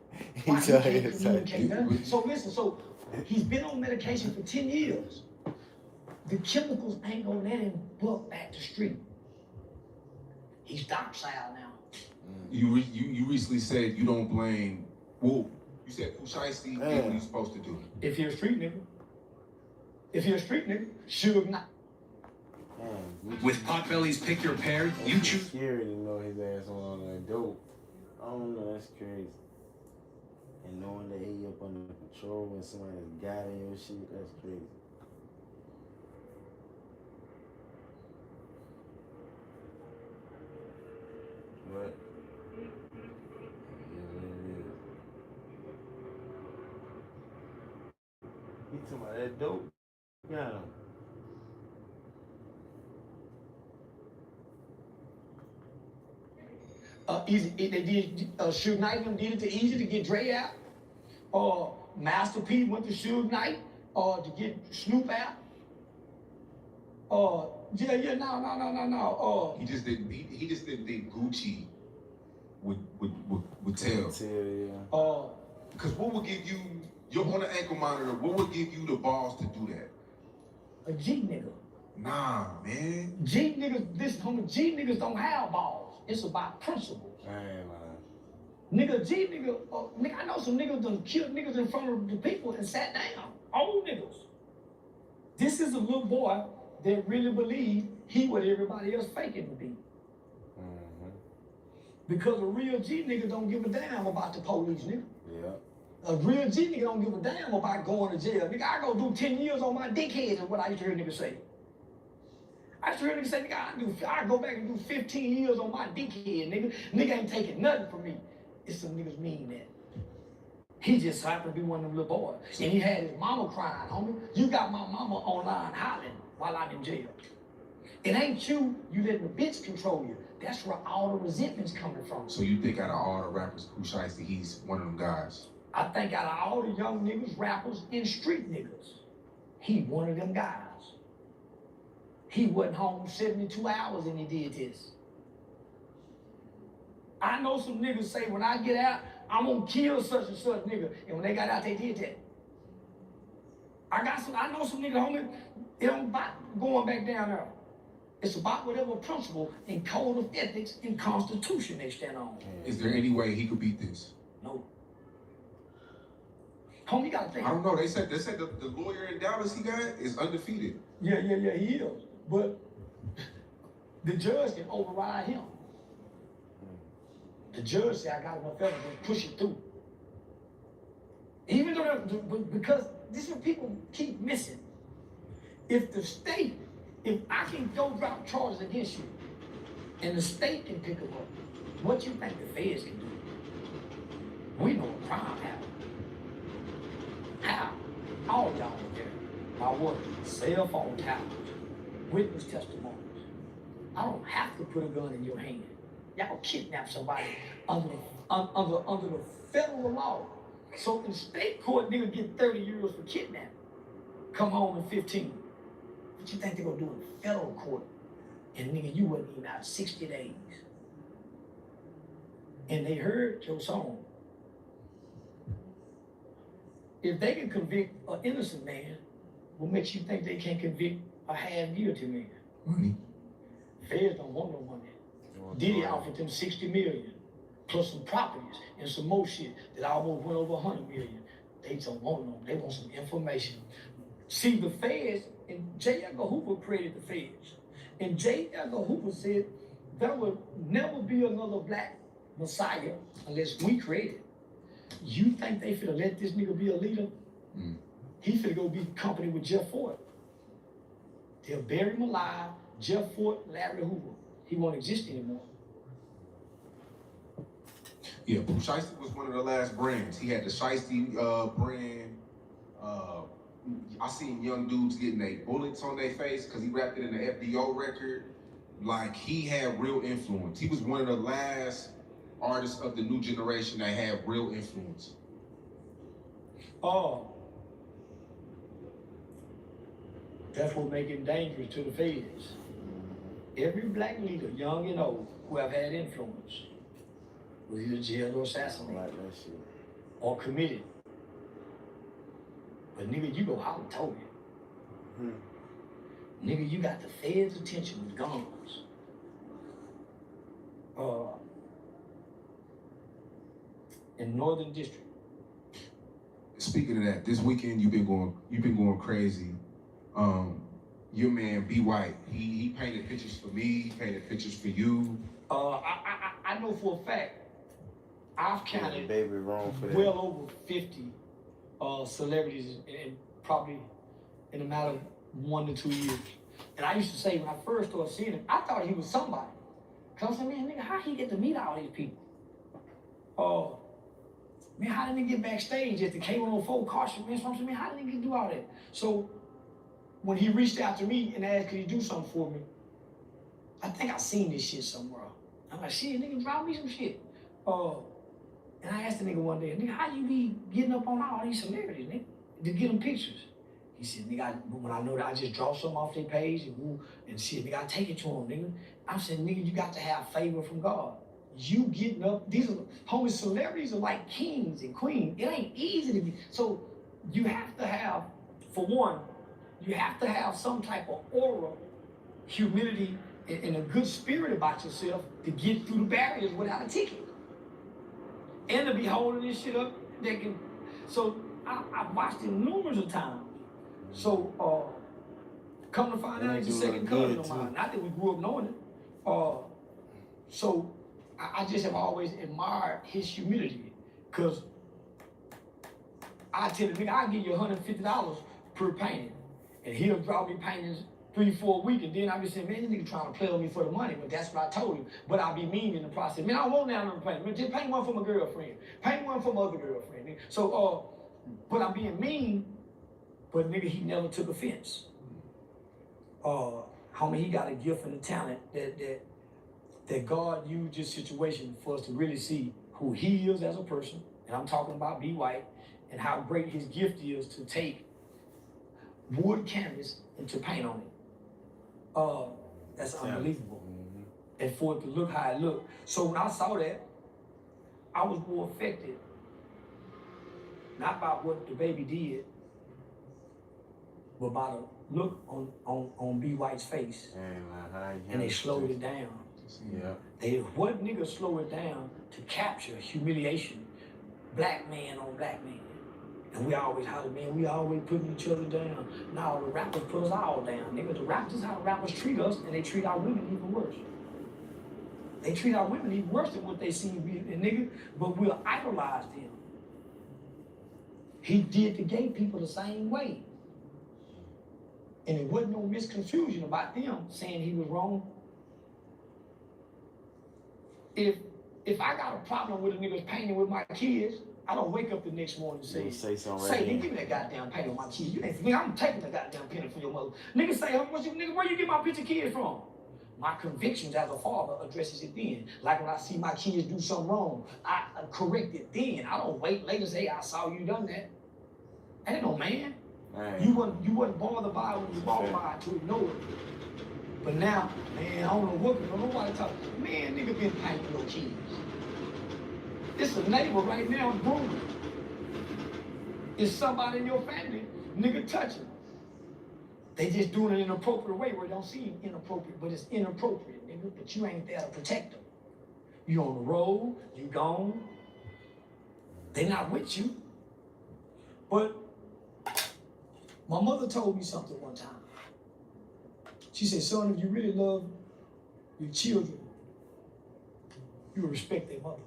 he can't communicate nothing? So listen, so he's been on medication for 10 years. The chemicals ain't gonna let him buck back the street. He's docile now. You recently said you don't blame. Well, you said Pooh Shiesty did what he's supposed to do. If you're a street nigga, should not. With Potbelly's Pick Your Pair, you choose. Scary to know his ass on all that dope. I don't know, that's crazy. And knowing that he up under control when somebody got in your shit, that's crazy. But yeah, that dope got him. They did Suge Knight and them did it to Easy to get Dre out. Master P went to Suge Knight to get Snoop out. No. He just didn't think Gucci would tell. Yeah. Because what would give you, you're on the ankle monitor, what would give you the balls to do that? A G nigga. Nah, man. G niggas don't have balls. It's about principles. Nigga, I know some niggas done killed niggas in front of the people and sat down. Old niggas. This is a little boy that really believed he what everybody else faking to be. Because a real G nigga don't give a damn about the police, nigga. Yeah. A real G nigga don't give a damn about going to jail. Nigga, I go do 10 years on my dickhead is what I used to hear niggas say. I used to hear niggas say, nigga, I go back and do 15 years on my dickhead, nigga. Nigga ain't taking nothing from me. It's some niggas mean that. He just happened to be one of them little boys. And he had his mama crying, homie. You got my mama online hollering while I'm in jail. It ain't you letting the bitch control you. That's where all the resentment's coming from. So you think out of all the rappers, Pooh Shiesty, he's one of them guys? I think out of all the young niggas, rappers, and street niggas, he one of them guys. He wasn't home 72 hours and he did this. I know some niggas say, when I get out, I'm gonna kill such and such nigga. And when they got out, they did that. I know some niggas, homie, it don't about going back down there. It's about whatever principle and code of ethics and constitution they stand on. Is there any way he could beat this? No. Homie, you gotta think. I don't know. They said the lawyer in Dallas he got is undefeated. Yeah, he is. But the judge can override him. The judge say, I got enough evidence to push it through. Even though, because this is what people keep missing. If I can go drop charges against you, and the state can pick them up, what you think the feds can do? We know a crime happened. How? All y'all are there. By what? Cell phone towers, witness testimonies. I don't have to put a gun in your hand. Y'all kidnap somebody under the federal law. So in state court, nigga get 30 years for kidnapping. Come home in 15. What you think they gonna do in federal court? And nigga, you wasn't even out 60 days. And they heard your song. If they can convict an innocent man, what makes you think they can't convict a half-guilty man? Money. Feds don't want no money. Diddy offered them 60 million, plus some properties and some more shit that almost went over 100 million. They don't want no, they want some information. See, the feds, and J. Edgar Hoover created the feds. And J. Edgar Hoover said there will never be another black messiah unless we create it. You think they finna let this nigga be a leader? He finna go be company with Jeff Fort. They'll bury him alive, Jeff Fort, Larry Hoover. He won't exist anymore. Yeah, Pooh Shiesty was one of the last brands. He had the Shiesty brand. I seen young dudes getting their bullets on their face because he rapped it in the FDO record. Like, he had real influence. He was one of the last artists of the new generation that had real influence. That's what makes him dangerous to the feds. Every black leader, young and old, who have had influence, was either jailed or assassinated, Like that shit. or committed. But nigga, you go out and told it. Nigga, you got the feds' attention with guns. In Northern District. Speaking of that, this weekend you've been going crazy. Your man B White, he painted pictures for me, he painted pictures for you. I know for a fact, I've counted Baby wrong for that. well over 50 celebrities in probably in a matter of 1 to 2 years. And I used to say when I first started seeing him, I thought he was somebody. Cause I said, man, nigga, how he get to meet all these people? Man, how did they get backstage at the K104 caution? Man, so I'm saying, man, how did they get do all that? So when he reached out to me and asked, could he do something for me? I think I seen this shit somewhere. I'm like, shit, nigga, drop me some shit. And I asked the nigga one day, nigga, how you be getting up on all these celebrities, nigga, to get them pictures? He said, nigga, when I know that I just draw something off their page and shit, nigga, I take it to them, nigga. I'm saying, nigga, you got to have favor from God. You getting up, these are, homie, celebrities are like kings and queens. It ain't easy to be, so you have to have, for one, you have to have some type of aura, humility, and a good spirit about yourself to get through the barriers without a ticket. And to be holding this shit up, they can, so I've watched it numerous of times. So, come to find out, he's a second cousin of mine. Not that we grew up knowing it. So, I just have always admired his humility, because I tell the nigga, I'll give you $150 per painting, and he'll draw me paintings 3-4 a week, and then I be saying, man, this nigga trying to play with me for the money, but that's what I told him. But I be mean in the process. Man, I won't now another painting. Man, just paint one for my girlfriend. Paint one for my other girlfriend. Nigga. So, but I'm being mean, but nigga, he never took offense. Homie, he got a gift and a talent that God used this situation for us to really see who he is as a person, and I'm talking about B. White, and how great his gift is to take wood canvas and to paint on it. That's unbelievable. And for it to look how it looked. So when I saw that, I was more affected, not by what the baby did, but by the look on B. White's face. And they slowed it down. What nigga slow it down to capture humiliation, black man on black man. And we always holler, man, we always putting each other down. Now the rappers put us all down, nigga. The rappers is how the rappers treat us, and they treat our women even worse. They treat our women even worse than what they see we, and nigga, but we'll idolize them. He did the gay people the same way. And it wasn't no misconfusion about them saying he was wrong. If I got a problem with a nigga's painting with my kids, I don't wake up the next morning and say nigga, give me that goddamn paint on my kids. You ain't, nigga, I'm taking the goddamn painting from your mother. Nigga say, nigga, where you get my picture kids from? My convictions as a father addresses it then. Like when I see my kids do something wrong, I correct it then. I don't wait later and say, I saw you done that. That ain't no man. You wasn't bothered by it when you walked by it to ignore it. But now, man, I don't know what, nobody talk. Man, nigga been painting your kids. It's a neighbor right now grooming. It's somebody in your family, nigga touching. They just doing it in an appropriate way where it don't seem inappropriate, but it's inappropriate, nigga. But you ain't there to protect them. You on the road, you gone. They not with you. But my mother told me something one time. She said, son, if you really love your children, you respect their mother.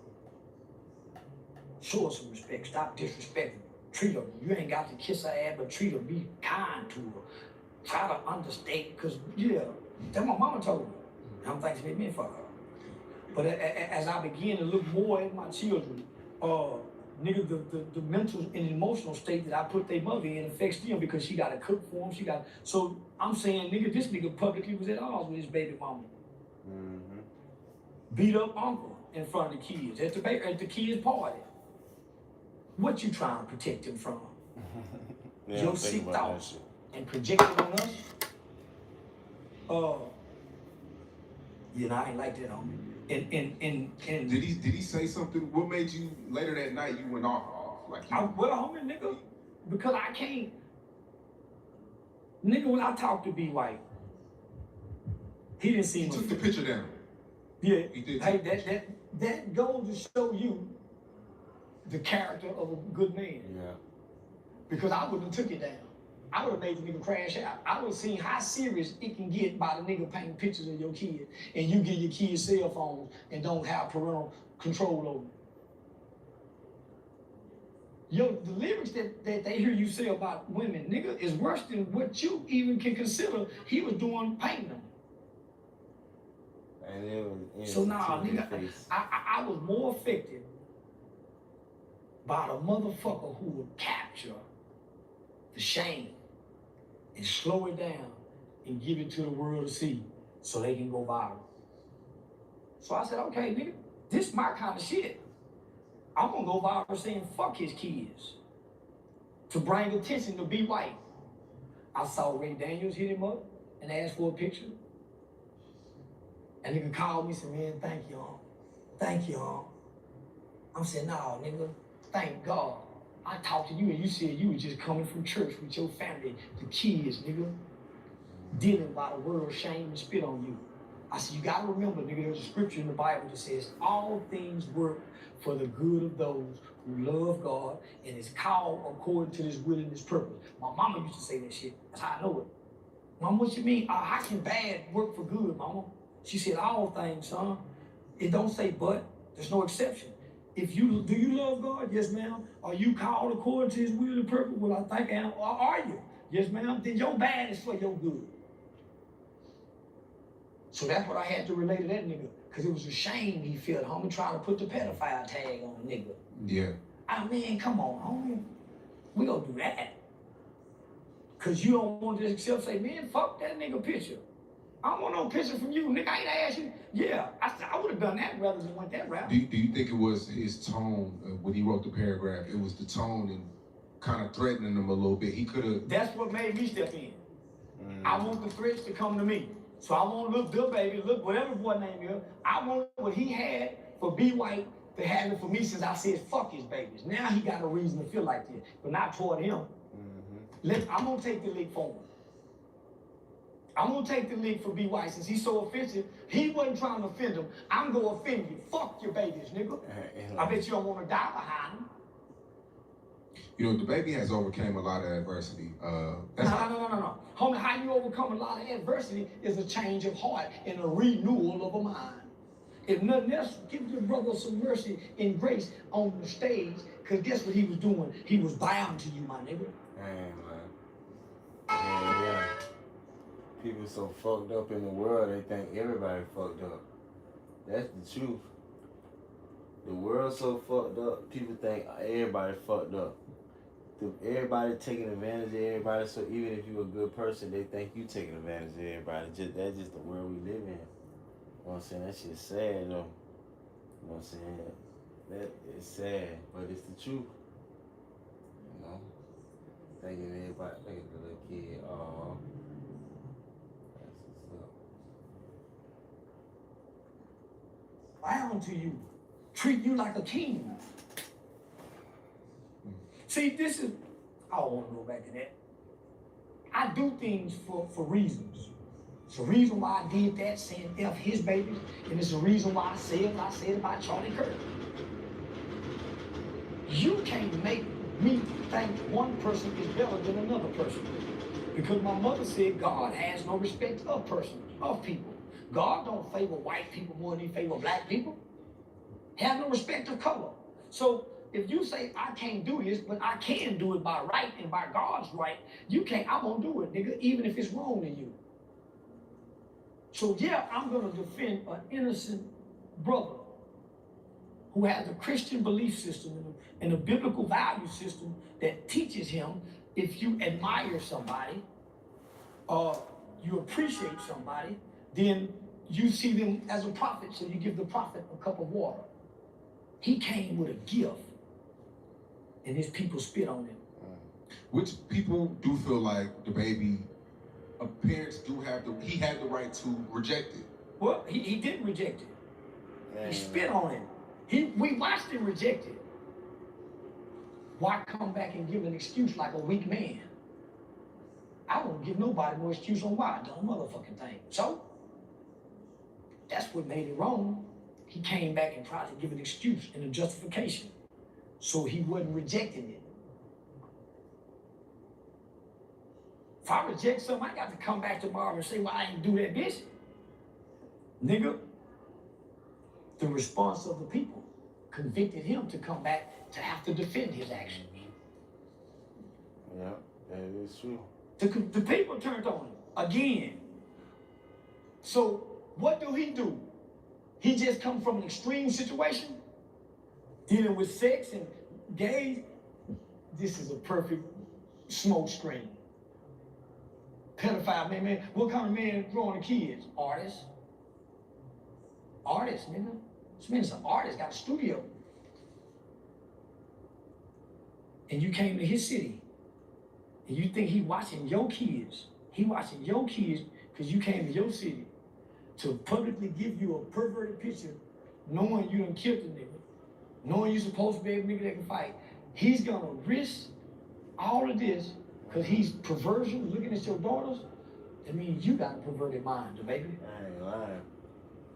Show her some respect. Stop disrespecting. Treat her. You ain't got to kiss her ass, but treat her. Be kind to her. Try to understand, because, yeah, that's what my mama told me. I'm thinking, man, fuck her. But as I began to look more at my children, nigga, the mental and emotional state that I put their mother in affects them because she got to cook for them. So I'm saying, nigga, this nigga publicly was at odds with his baby mama. Beat up uncle in front of the kids at the kids' party. What you trying to protect them from? Your sick thoughts and project it on us? You know, I ain't like that on me. And did he say something? What made you later that night you went off? Like well, homie, nigga, because I can't. Nigga, when I talked to B. White, he didn't see me. He took the picture down. Yeah, he did. Hey, that goes to show you the character of a good man. Yeah. Because I wouldn't have took it down. I would have made the nigga crash out. I would have seen how serious it can get by the nigga painting pictures of your kid, and you give your kids cell phones and don't have parental control over them. The lyrics that they hear you say about women, nigga, is worse than what you even can consider he was doing painting them. And it was so nah, nigga, I was more affected by the motherfucker who will capture the shame and slow it down and give it to the world to see so they can go viral. So I said, okay, nigga, this is my kind of shit. I'm gonna go viral saying fuck his kids to bring attention to Be White. I saw Ray Daniels hit him up and asked for a picture. And nigga called me and said, man, thank you, thank you. I'm saying, no, nigga, thank God. I talked to you and you said you were just coming from church with your family, the kids, nigga, dealing by the world, shame and spit on you. I said, you gotta remember, nigga, there's a scripture in the Bible that says, all things work for the good of those who love God and is called according to his will and his purpose. My mama used to say that shit. That's how I know it. Mama, what you mean? How can bad work for good, mama? She said, all things, son. It don't say but. There's no exception. Do you love God? Yes, ma'am. Are you called according to his will and purpose? Well, I think I am. Or are you? Yes, ma'am. Then your bad is for your good. So that's what I had to relate to that nigga. Because it was a shame he felt, homie, trying to put the pedophile tag on the nigga. Yeah. I mean, come on, homie. We gonna do that. Because you don't want to accept, say, man, fuck that nigga picture. I don't want no picture from you, nigga. I ain't asked you. Yeah, I would have done that rather than went that route. Do you think it was his tone when he wrote the paragraph? It was the tone and kind of threatening him a little bit. He could have. That's what made me step in. I want the threats to come to me. So I want Lil Bill Baby, look, whatever boy name is, I want what he had for Be White to have it for me since I said fuck his babies. Now he got a reason to feel like this, but not toward him. I'm gonna take the lead for him. I'm gonna take the lead for Be White since he's so offensive. He wasn't trying to offend him. I'm gonna offend you. Fuck your babies, nigga. I bet you don't want to die behind him. You know, the baby has overcame a lot of adversity. No. Homie, how you overcome a lot of adversity is a change of heart and a renewal of a mind. If nothing else, give your brother some mercy and grace on the stage, because guess what he was doing? He was bound to you, my nigga. Man. Yeah. People so fucked up in the world, they think everybody fucked up. That's the truth. The world's so fucked up, people think everybody fucked up. Everybody taking advantage of everybody, so even if you're a good person, they think you taking advantage of everybody. That's just the world we live in. You know what I'm saying? That shit's sad, though. You know what I'm saying? That is sad, but it's the truth. You know? Thinking everybody, look at the little kid. Oh, that's what's up. Bound to you. Treat you like a king. See, this is, I don't want to go back to that. I do things for reasons. It's a reason why I did that, saying F his babies, and it's a reason why I said what I said about Charlie Kirk. You can't make me think one person is better than another person. Because my mother said God has no respect of persons, of people. God don't favor white people more than he favor black people. Have no respect of color. So if you say, I can't do this, but I can do it by right and by God's right, you can't, I won't do it, nigga, even if it's wrong to you. So yeah, I'm gonna defend an innocent brother who has a Christian belief system and a biblical value system that teaches him if you admire somebody or you appreciate somebody, then you see them as a prophet, so you give the prophet a cup of water. He came with a gift, and his people spit on him. Which people do feel like the baby, parents do have he had the right to reject it. Well, he didn't reject it. Man. He spit on him. We watched him reject it. Why come back and give an excuse like a weak man? I won't give nobody no excuse on why I done a motherfucking thing. So, that's what made it wrong. He came back and tried to give an excuse and a justification. So he wasn't rejecting it. If I reject something, I got to come back tomorrow and say, well, I didn't do that, bitch. Nigga, the response of the people convicted him to come back to have to defend his actions. Yeah, that is true. The people turned on him again. So what do? He just come from an extreme situation, dealing with sex and gays, this is a perfect smoke screen. Pedophile, man, what kind of man drawing the kids? Artists. Artists, nigga. This man's an artist, got a studio. And you came to his city, and you think he watching your kids. He watching your kids because you came to your city to publicly give you a perverted picture, knowing you done killed the nigga, knowing you supposed to be a nigga that can fight. He's gonna risk all of this because he's perversion, looking at your daughters. That means you got a perverted mind, baby. I ain't lying.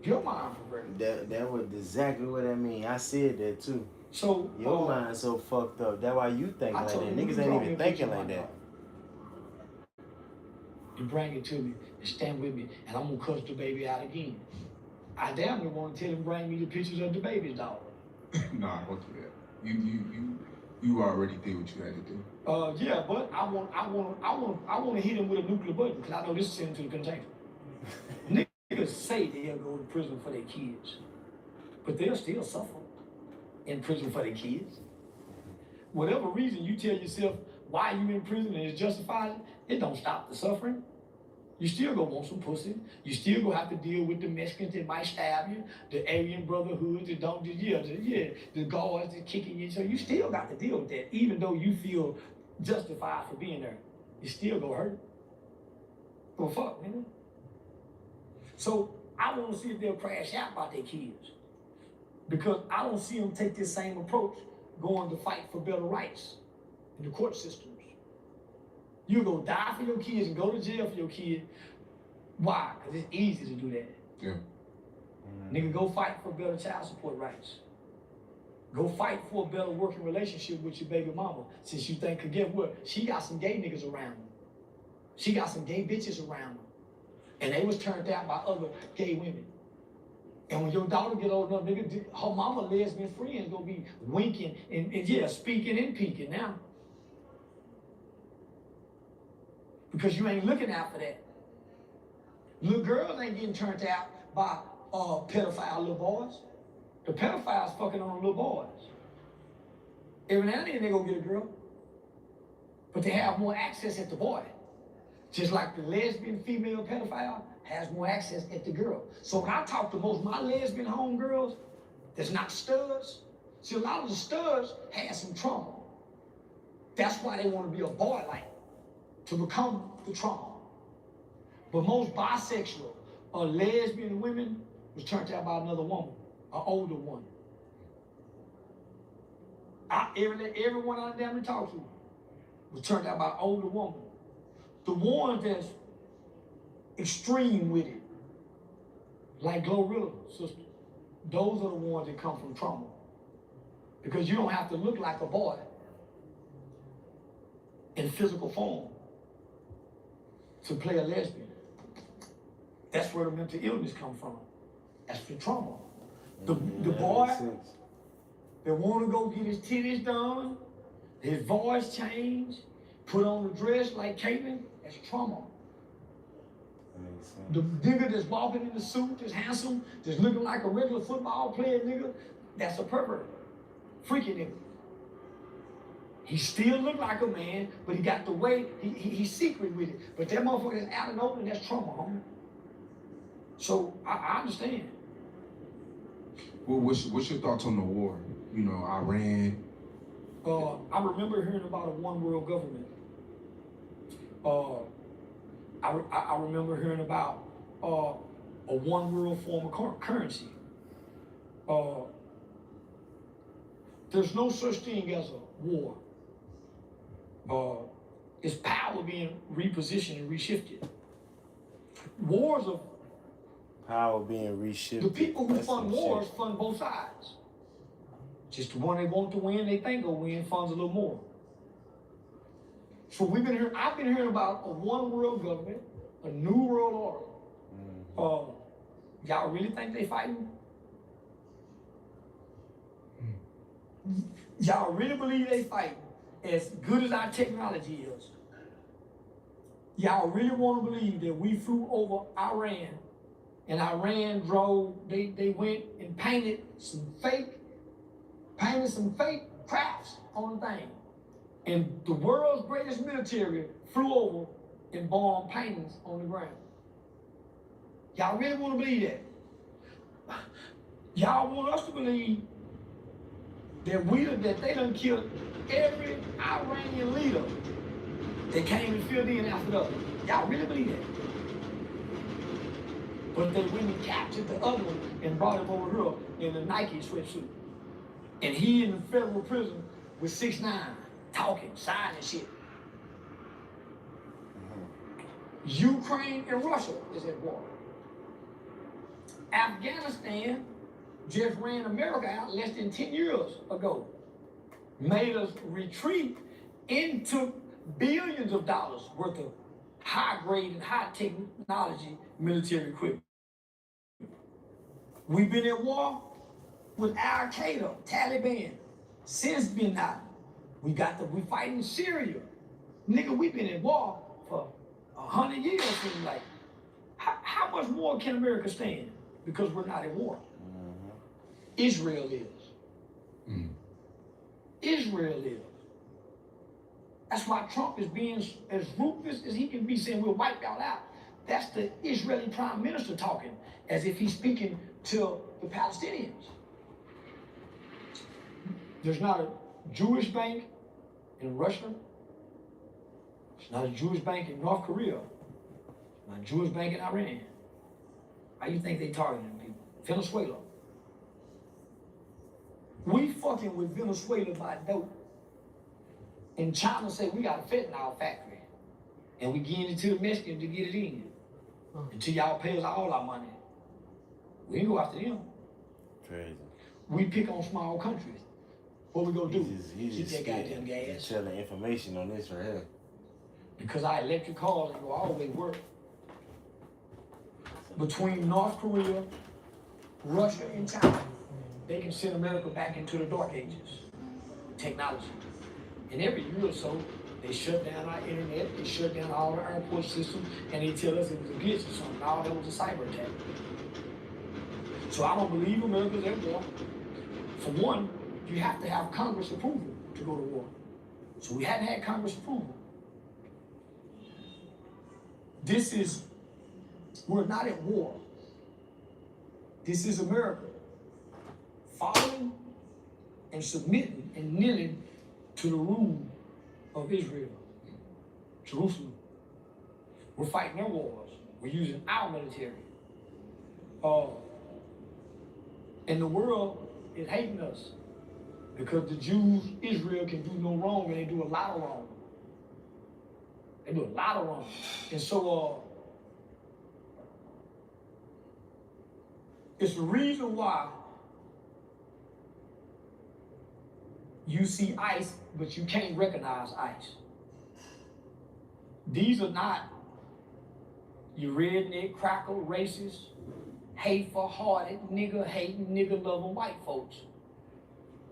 Your mind perverted. That was exactly what I mean. I said that too. So Your mind so fucked up. That's why you think like that. Niggas ain't even thinking like that. You bring it to me and stand with me, and I'm gonna cuss the baby out again. I damn near want to tell him bring me the pictures of the baby's dog. Nah, don't do that. You already did what you had to do. Yeah, but I want to hit him with a nuclear button because I know this is sent to the container. Niggas say they'll go to prison for their kids, but they'll still suffer in prison for their kids. Whatever reason you tell yourself why you in prison and it's justified, it don't stop the suffering. You still gonna want some pussy. You still gonna have to deal with the Mexicans that might stab you, the Aryan Brotherhood that don't, the guards that kicking you. So you still got to deal with that, even though you feel justified for being there. You still gonna hurt. Well, fuck, nigga. So I want to see if they'll crash out about their kids, because I don't see them take this same approach going to fight for better rights in the court systems. You go die for your kids and go to jail for your kid. Why? Because it's easy to do that. Yeah. Nigga, go fight for better child support rights. Go fight for a better working relationship with your baby mama. Since you think, cause guess what? She got some gay niggas around her. She got some gay bitches around her. And they was turned out by other gay women. And when your daughter get old enough, nigga, her mama lesbian friends gonna be winking and yeah, speaking and peeking now. Because you ain't looking out for that. Little girls ain't getting turned out by pedophile little boys. The pedophiles fucking on the little boys. Every now and then they go get a girl, but they have more access at the boy. Just like the lesbian female pedophile has more access at the girl. So when I talk to most of my lesbian homegirls that's not studs, see, a lot of the studs had some trauma. That's why they want to be a boy like, to become the trauma. But most bisexual or lesbian women was turned out by another woman, an older one. Everyone I damn near talked to was turned out by an older woman. The ones that's extreme with it, like Glorilla sister, those are the ones that come from trauma. Because you don't have to look like a boy in physical form to play a lesbian. That's where the mental illness come from. That's the trauma. The boy that want to go get his titties done, his voice changed, put on a dress like Caitlyn, that's trauma. The nigga that's walking in the suit, that's handsome, that's looking like a regular football player nigga, that's a pervert. Freaky nigga. He still look like a man, but he got the way, he's secret with it. But that motherfucker that's out and open, that's trauma, homie. So I understand. Well, what's your thoughts on the war? You know, Iran. I remember hearing about a one world government. I remember hearing about a one world form of currency. There's no such thing as a war. It's power being repositioned and reshifted. Wars are power being reshifted. the people who fund wars fund both sides. Just the one they want to win, they think will win, funds a little more. So I've been hearing about a one world government, a new world order. Y'all really think they fighting? Y'all really believe they fighting? As good as our technology is, y'all really want to believe that we flew over Iran and Iran drove, they went and painted some fake crafts on the thing. And the world's greatest military flew over and bombed paintings on the ground. Y'all really want to believe that? Y'all want us to believe that they done killed every Iranian leader that came and filled in after us. Y'all really believe that? But they went and captured the other one and brought him over here in a Nike sweatsuit. And he in the federal prison with 6ix9ine, talking, signing shit. Ukraine and Russia is at war. Afghanistan just ran America out less than 10 years ago. Made us retreat into billions of dollars worth of high-grade and high-technology military equipment. We've been at war with Al-Qaeda, Taliban, since Bin Laden. We fighting Syria. Nigga, we've been at war for 100 years, seems like. How much more can America stand? Because we're not at war. Israel is. Israel is. That's why Trump is being as ruthless as he can be, saying we'll wipe y'all out. That's the Israeli prime minister talking, as if he's speaking to the Palestinians. There's not a Jewish bank in Russia. There's not a Jewish bank in North Korea. There's not a Jewish bank in Iran. How do you think they targeting people? Venezuela. We fucking with Venezuela by dope. And China say we got a fentanyl factory. And we getting it to the Mexicans to get it in. Until y'all pay us all our money. We ain't go after them. Crazy. We pick on small countries. What we gonna do? He's Keep that goddamn gas. He's telling information on this right here. Because our electric cars ain't gonna always work. Between North Korea, Russia, and China, they can send America back into the dark ages. Technology. And every year or so, they shut down our internet, they shut down all our airport systems, and they tell us it was a glitch or something. All that was a cyber attack. So I don't believe America's at war. For one, you have to have Congress approval to go to war. So we hadn't had Congress approval. We're not at war. This is America following and submitting and kneeling to the rule of Israel, Jerusalem. We're fighting their wars. We're using our military. And the world is hating us because the Jews, Israel, can do no wrong, and they do a lot of wrong. They do a lot of wrong. And so, it's the reason why you see ICE, but you can't recognize ICE. These are not your redneck, cracker, racist, hateful-hearted, nigger-hating, nigger-loving white folks.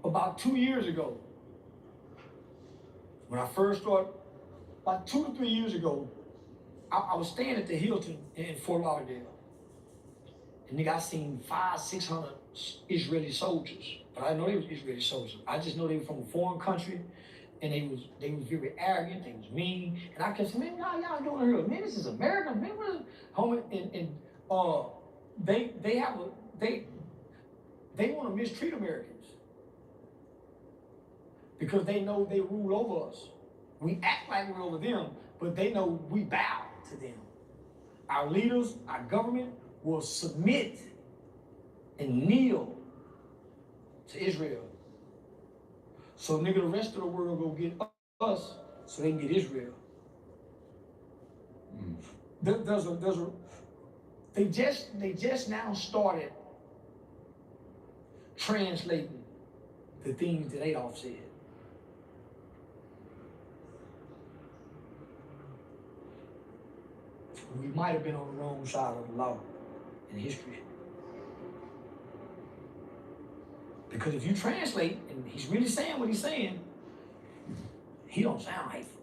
About 2 years ago, when I first started, about 2 to 3 years ago, I was staying at the Hilton in Fort Lauderdale. And nigga, I seen 500-600 Israeli soldiers. But I didn't know they was Israeli soldiers. I just know they were from a foreign country, and they was very arrogant, they was mean. And I kept saying, man, y'all doing here? Man, this is America, man, what is homie? And they want to mistreat Americans because they know they rule over us. We act like we're over them, but they know we bow to them. Our leaders, our government will submit and kneel to Israel. So nigga, the rest of the world go get us so they can get Israel. They just now started translating the things that Adolf said. We might have been on the wrong side of the law in history. Because if you translate, and he's really saying what he's saying, he don't sound hateful.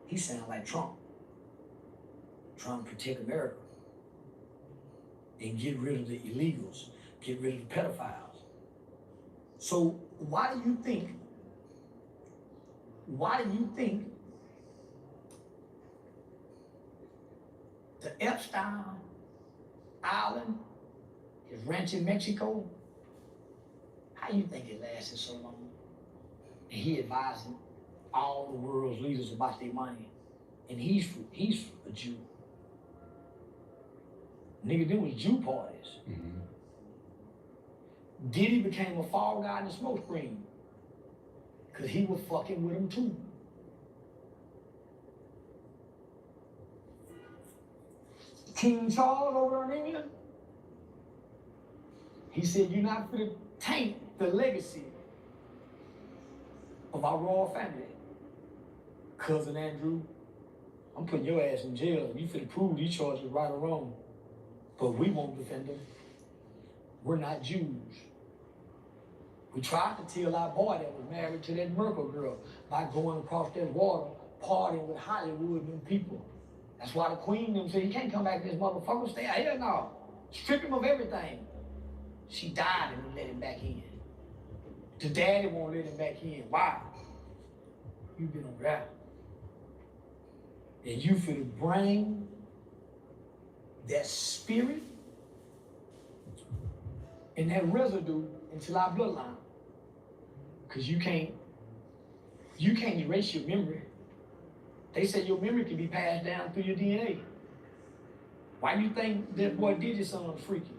He sounds like Trump, trying to protect America and get rid of the illegals, get rid of the pedophiles. So why do you think the Epstein Island, his ranch in Mexico, how you think it lasted so long? And he advising all the world's leaders about their money. And he's a Jew. Nigga, them was Jew parties. Mm-hmm. Diddy became a fall guy in the smoke screen. Cause he was fucking with him too. King Charles over in England, he said, you're not gonna taint the legacy of our royal family. Cousin Andrew, I'm putting your ass in jail. You finna prove these charges right or wrong. But we won't defend them. We're not Jews. We tried to tell our boy that was married to that Merkel girl by going across that water, partying with Hollywood and them people. That's why the queen them said, he can't come back to this motherfucker, stay out here now. Strip him of everything. She died and we let him back in. The daddy won't let him back in. Why? You been on rap. And you finna bring that spirit and that residue into our bloodline. Cause you can't erase your memory. They say your memory can be passed down through your DNA. Why do you think that boy Diddy's son was freaky?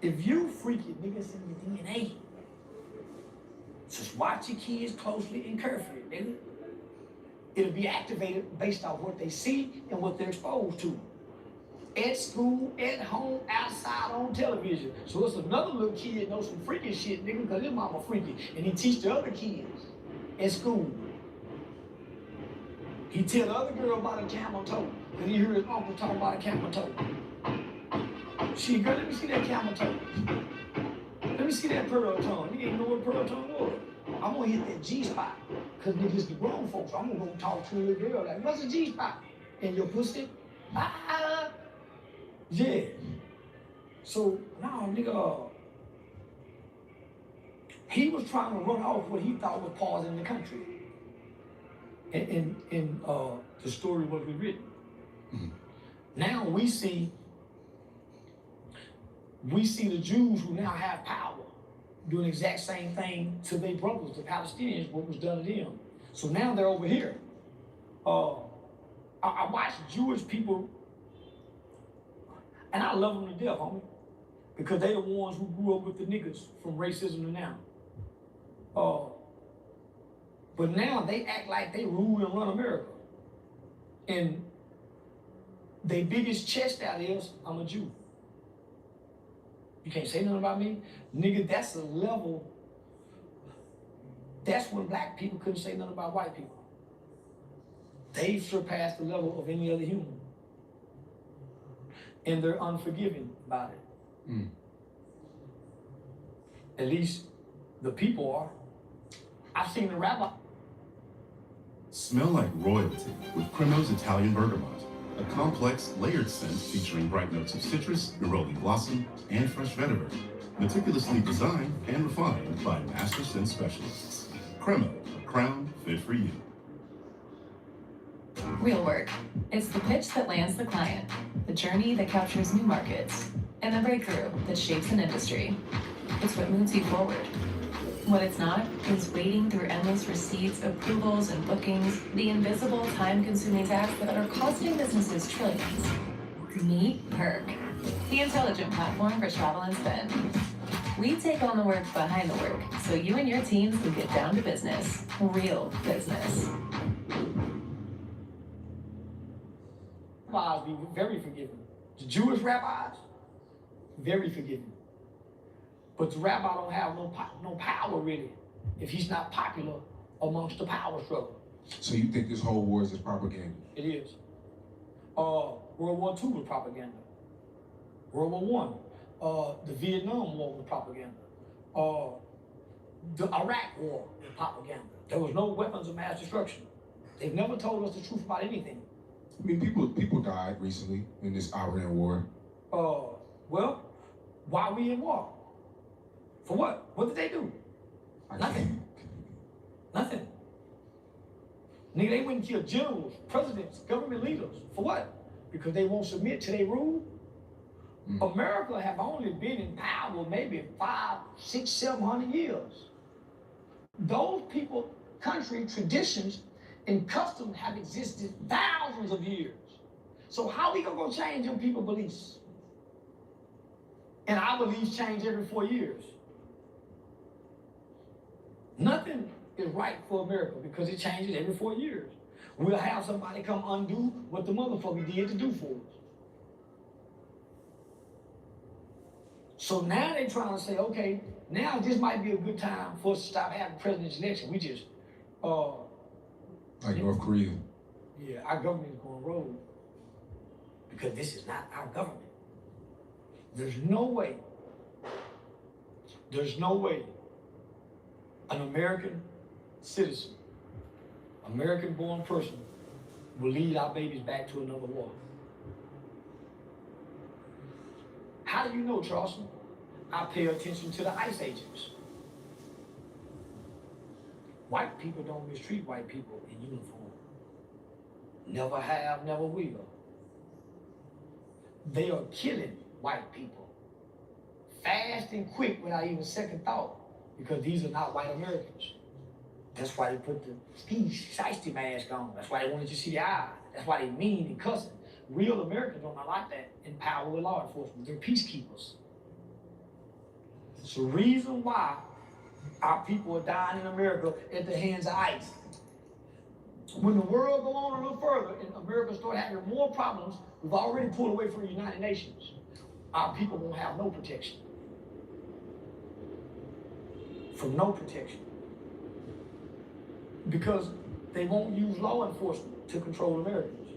If you freaky, niggas in your DNA. Just watch your kids closely and carefully, nigga. It'll be activated based on what they see and what they're exposed to. At school, at home, outside, on television. So it's another little kid knows some freaky shit, nigga, because his mama freaky. And he teach the other kids at school. He tell the other girl about a camel toe, because he heard his uncle talking about a camel toe. She, girl, let me see that camel toe. Let me see that pearl tongue. Nigga ain't know what pearl tongue was. I'm gonna hit that G-spot, because niggas the grown folks. I'm gonna go talk to a little girl like, what's a G-spot? And your pussy? Ah. Yeah. So now, nigga, he was trying to run off what he thought was pausing the country. And the story was rewritten. Mm-hmm. Now we see the Jews who now have power doing the exact same thing to their brothers, the Palestinians, what was done to them. So now they're over here. I watch Jewish people, and I love them to death, homie, because they the ones who grew up with the niggas from racism to now. But now they act like they rule and run America. And their biggest chest out is, I'm a Jew. You can't say nothing about me? Nigga, that's a level. That's when black people couldn't say nothing about white people. They've surpassed the level of any other human. And they're unforgiving about it. Mm. At least the people are. I've seen the rabbi. Smell like royalty with Cremo's Italian Bergamot, a complex, layered scent featuring bright notes of citrus, neroli blossom, and fresh vetiver, meticulously designed and refined by master scent specialists. Cremo, a crown fit for you. Real work. It's the pitch that lands the client, the journey that captures new markets, and the breakthrough that shapes an industry. It's what moves you forward. What it's not is wading through endless receipts, approvals, and bookings, the invisible, time-consuming tasks that are costing businesses trillions. Meet Perk, the intelligent platform for travel and spend. We take on the work behind the work, so you and your teams can get down to business. Real business. Rabbis be very forgiving. The Jewish rabbis, very forgiving. But the rabbi don't have no power really if he's not popular amongst the power struggle. So you think this whole war is just propaganda? It is. World War II was propaganda. World War I, the Vietnam War was propaganda. The Iraq War was propaganda. There was no weapons of mass destruction. They've never told us the truth about anything. I mean, people died recently in this Iran war. Well, why are we in war? For what? What did they do? Nothing. Nothing. Nigga, they went and killed generals, presidents, government leaders. For what? Because they won't submit to their rule. America have only been in power maybe 500, 600, 700 years. Those people, country, traditions, and customs have existed thousands of years. So how we gonna go change them people's beliefs? And our beliefs change every 4 years. Nothing is right for America because it changes every 4 years. We'll have somebody come undo what the motherfucker did to do for us. So now they're trying to say, okay, now this might be a good time for us to stop having presidential election. We just, like North Korea. Yeah, our government is going rogue because this is not our government. There's no way an American citizen, American-born person will lead our babies back to another war. How do you know, Charleston? I pay attention to the ICE agents. White people don't mistreat white people in uniform. Never have, never will. They are killing white people fast and quick without even second thought because these are not white Americans. That's why they put the shiesty mask on. That's why they wanted you to see the eye. That's why they mean and cussing. Real Americans are not like that in power with law enforcement. They're peacekeepers. It's the reason why our people are dying in America at the hands of ICE. When the world go on a little further and America start having more problems, we've already pulled away from the United Nations. Our people won't have no protection. From no protection. Because they won't use law enforcement to control Americans.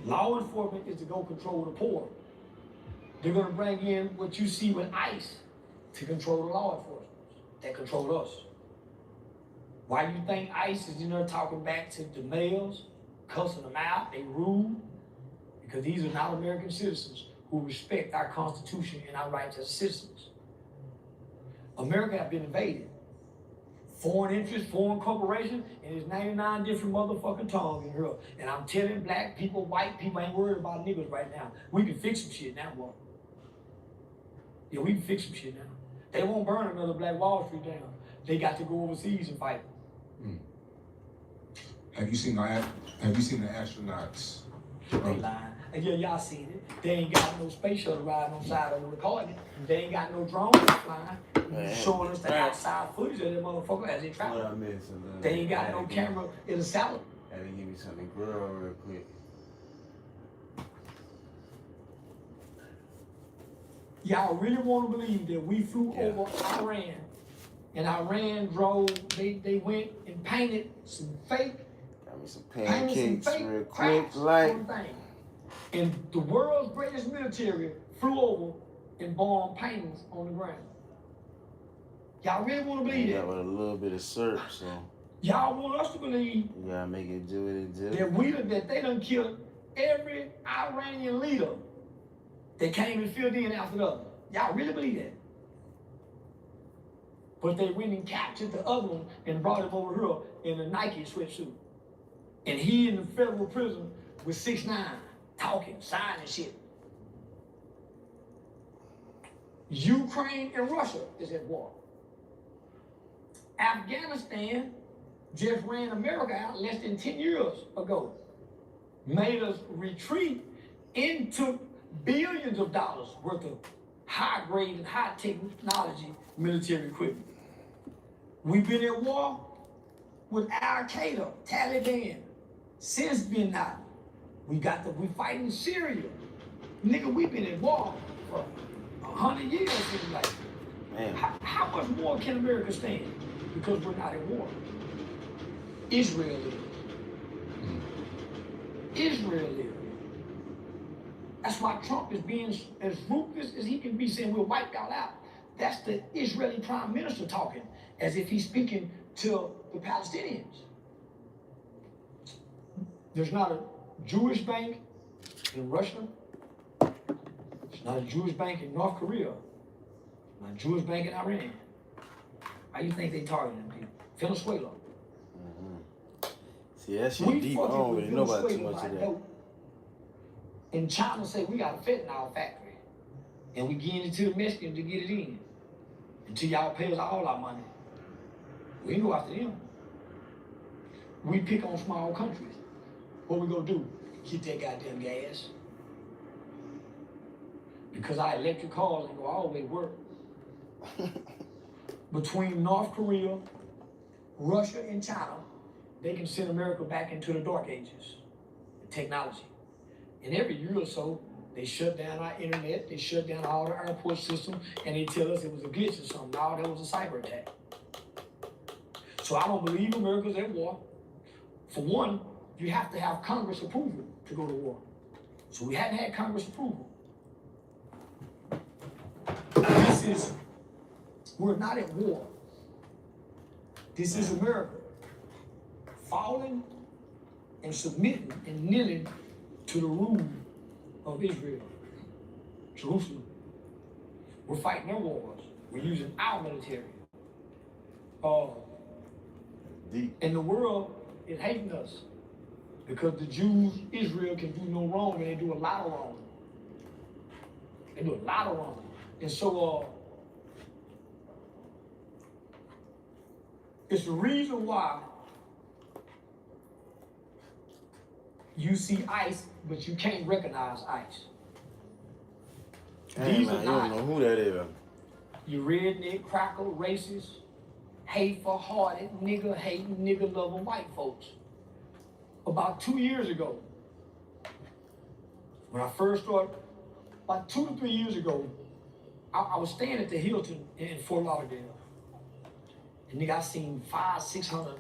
Law enforcement is to go control the poor. They're gonna bring in what you see with ICE to control the law enforcement that control us. Why do you think ICE is in there talking back to the males, cussing them out, they rude? Because these are not American citizens who respect our Constitution and our rights as citizens. America has been invaded. Foreign interests, foreign corporations, and there's 99 different motherfucking tongues in here. And I'm telling black people, white people ain't worried about niggas right now. We can fix some shit now, boy. Yeah, we can fix some shit now. They won't burn another Black Wall Street down. They got to go overseas and fight. Have you seen the astronauts? They lying. And yeah, y'all seen it. They ain't got no space shuttle riding on side of the recording. They ain't got no drones flying. Showing us the outside footage of that motherfucker as they travel. They ain't got no camera in the salad. Had to give me something to grill real quick. Y'all really want to believe that we flew over Iran and Iran drove, they went and painted some fake, Got me some pancakes real quick, like. And the world's greatest military flew over and bombed paintings on the ground. Y'all really want to believe that? With a little bit of syrup, so. Y'all want us to believe You gotta make it do what it do. that they done killed every Iranian leader that came and filled in after the other. Y'all really believe that? But they went and captured the other one and brought him over here in a Nike sweatsuit. And he in the federal prison with 6ix9ine, talking, signing shit. Ukraine and Russia is at war. Afghanistan just ran America out less than 10 years ago. Made us retreat into billions of dollars worth of high-grade and high-technology military equipment. We've been at war with Al-Qaeda, Taliban, since Bin Laden. We fighting Syria. Nigga, we've been at war for 100 years. Like, Man. how much more can America stand? Because we're not at war. Israel is. Israel is. That's why Trump is being as ruthless as he can be, saying we'll wipe y'all out. That's the Israeli prime minister talking, as if he's speaking to the Palestinians. There's not a Jewish bank in Russia. It's not a Jewish bank in North Korea. Not a Jewish bank in Iran. How you think they targeting people? Venezuela. See, that shit deep. I don't really know about too much of that. And China say we got a fentanyl factory. And we getting it to the Mexicans to get it in. Until y'all pay us all our money. We ain't go after them. We pick on small countries. What we gonna do? Get that goddamn gas. Because our electric cars ain't gonna always work. Between North Korea, Russia, and China, they can send America back into the dark ages. Technology. And every year or so, they shut down our internet, they shut down all the airport system, and they tell us it was a glitch or something. No, that was a cyber attack. So I don't believe America's at war. For one, you have to have Congress approval to go to war. So we hadn't had Congress approval. We're not at war. This is America falling and submitting and kneeling to the rule of Israel, Jerusalem. We're fighting their wars. We're using our military. And the world is hating us because the Jews, Israel, can do no wrong, and they do a lot of wrong. They do a lot of wrong. And so, it's the reason why you see ICE, but you can't recognize ICE. Hey, man, you don't know who that is. You redneck, cracker, racist, hateful-hearted, nigga-hating, nigga-loving white folks. About 2 years ago, when I first started, about 2 to 3 years ago, I was staying at the Hilton in Fort Lauderdale. And nigga, I seen 500-600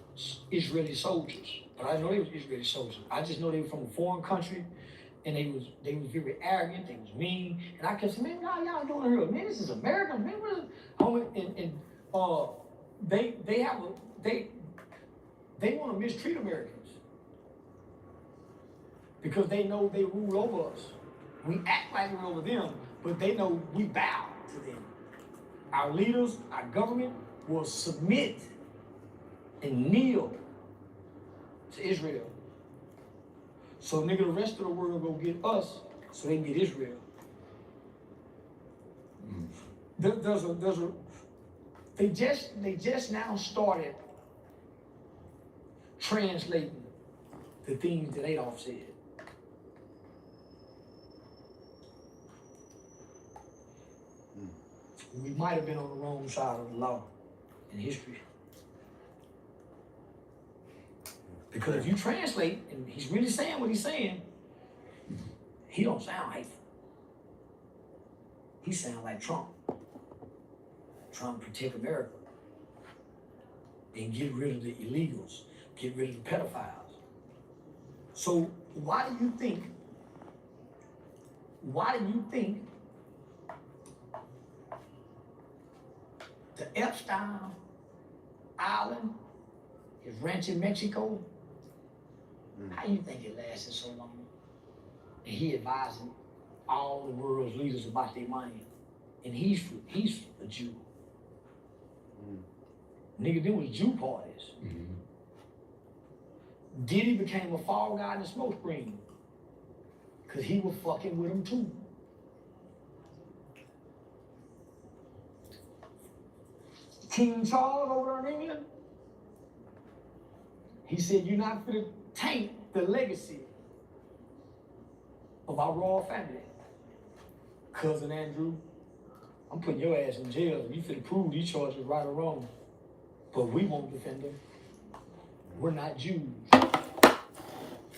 Israeli soldiers. But I didn't know they was Israeli soldiers. I just know they were from a foreign country, and they was very arrogant, they was mean. And I kept saying, man, y'all doing here? Man, this is America, man. They want to mistreat Americans. Because they know they rule over us. We act like we're over them, but they know we bow to them. Our leaders, our government will submit and kneel to Israel. So nigga, the rest of the world go get us so they can get Israel. They just now started translating the things that Adolf said. We might have been on the wrong side of the law in history. Because if you translate, and he's really saying what he's saying, he don't sound hateful. He sounds like Trump. Trump protect America. And get rid of the illegals, get rid of the pedophiles. So why do you think the Epstein Island, his ranch in Mexico, how do you think it lasted so long? And he advising all the world's leaders about their money. And he's a Jew. Nigga, there was Jew parties. Diddy became a fall guy in the smoke screen. Cause he was fucking with him too. King Charles over in England, he said, you're not gonna taint the legacy of our royal family. Cousin Andrew, I'm putting your ass in jail. You finna prove these charges right or wrong. But we won't defend them. We're not Jews.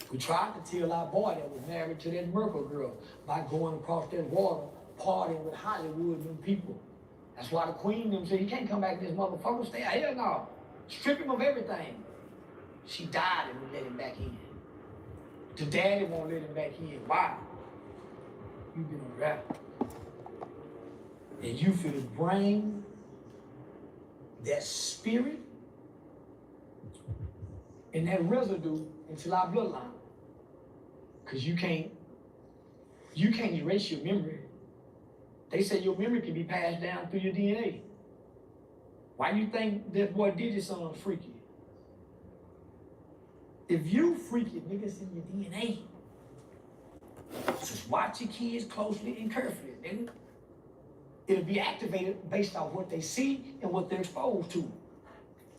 We tried to tell our boy that was married to that Merkel girl by going across that water, partying with Hollywood and them people. That's why the queen them said, he can't come back to this motherfucker, stay out here now. Strip him of everything. She died and we let him back in. The daddy won't let him back in. Why? You been a rapper. And you feel bring that spirit and that residue into our bloodline. Cause you can't erase your memory They say your memory can be passed down through your DNA. Why you think that boy did his son freaky? If you freaky, niggas in your DNA. Just watch your kids closely and carefully, nigga. It'll be activated based on what they see and what they're exposed to.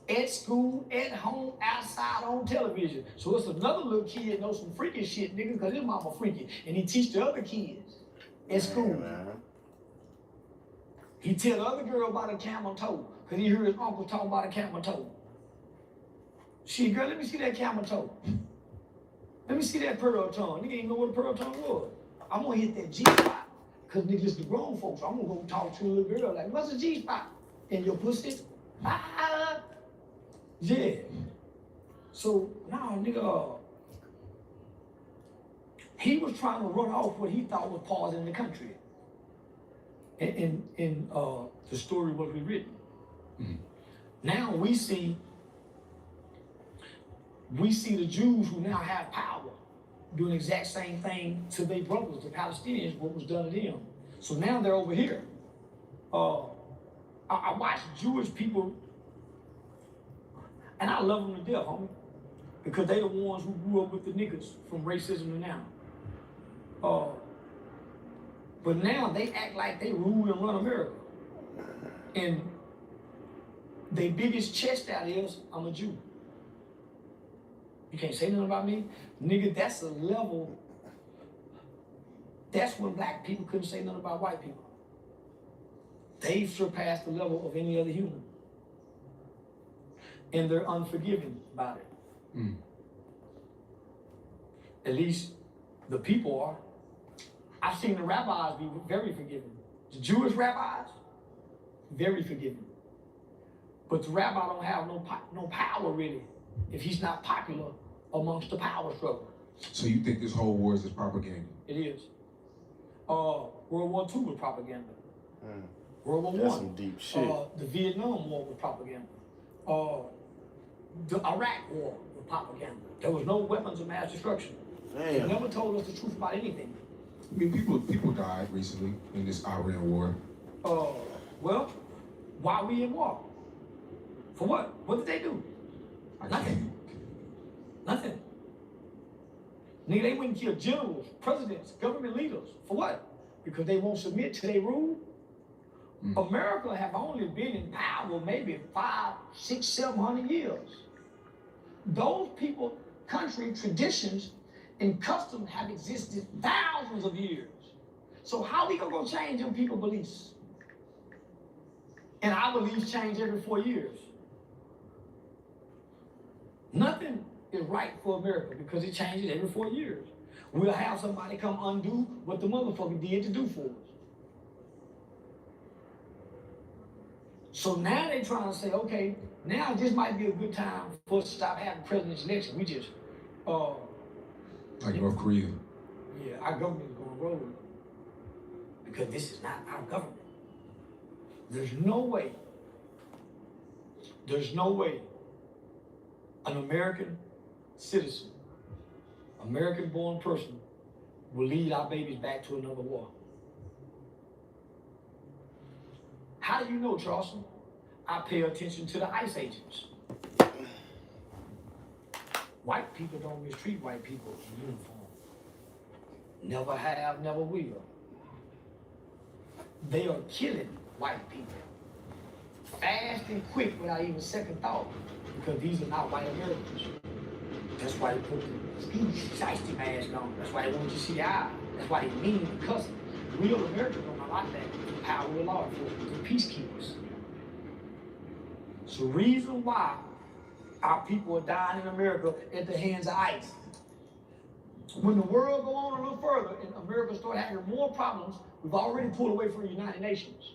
At school, at home, outside, on television. So it's another little kid knows some freaky shit, nigga, because his mama freaky. And he teach the other kids at school. Man. He tell the other girl about a camel toe, because he heard his uncle talking about a camel toe. Shit, girl, let me see that camel toe. Let me see that pearl tongue. Nigga ain't know what a pearl tongue was. I'm gonna hit that G spot. Because niggas the grown folks. I'm gonna go talk to a little girl like, what's a G spot? In your pussy? Ah, yeah. So now, nigga, he was trying to run off what he thought was pausing the country. In the story was rewritten. Mm-hmm. Now we see the Jews who now have power doing the exact same thing to their brothers, the Palestinians, what was done to them. So now they're over here. I watch Jewish people, and I love them to death, homie, because they the ones who grew up with the niggas from racism to now. But now they act like they rule and run America. And their biggest chest out is, I'm a Jew. You can't say nothing about me. Nigga, that's a level. That's when black people couldn't say nothing about white people. They've surpassed the level of any other human. And they're unforgiving about it. Mm. At least the people are. I've seen the rabbis be very forgiving. The Jewish rabbis, very forgiving. But the rabbi don't have no power really if he's not popular amongst the power struggle. So you think this whole war is just propaganda? It is. World War II was propaganda. Mm. World War That's I. some deep shit. The Vietnam War was propaganda. The Iraq War was propaganda. There was no weapons of mass destruction. They Damn. never told us the truth about anything. I mean, people died recently in this Iran war. Well, why are we in war? For what? What did they do? Nothing. Nothing. Nigga, they wouldn't kill generals, presidents, government leaders. For what? Because they won't submit to their rule? Mm. America have only been in power maybe 500, 600, 700 years. Those people, country, traditions, and customs have existed thousands of years. So how we gonna change them people beliefs? And our beliefs change every 4 years. Nothing is right for America because it changes every 4 years. We'll have somebody come undo what the motherfucker did to do for us. So now they're trying to say, okay, now this might be a good time for us to stop having presidential election. We just, like North Korea. Yeah, our government is going rogue because this is not our government. There's no way an American citizen, American-born person will lead our babies back to another war. How do you know, Charleston? I pay attention to the ICE agents. White people don't mistreat white people in uniform. Never have, never will. They are killing white people. Fast and quick without even second thought. Because these are not white Americans. That's why they put the shiesty mask on. That's why they want you to see the eye. That's why they mean the cussing. Real Americans are not like that. The power of law enforcement, the peacekeepers. It's the reason why our people are dying in America at the hands of ICE. When the world go on a little further and America start having more problems, we've already pulled away from the United Nations.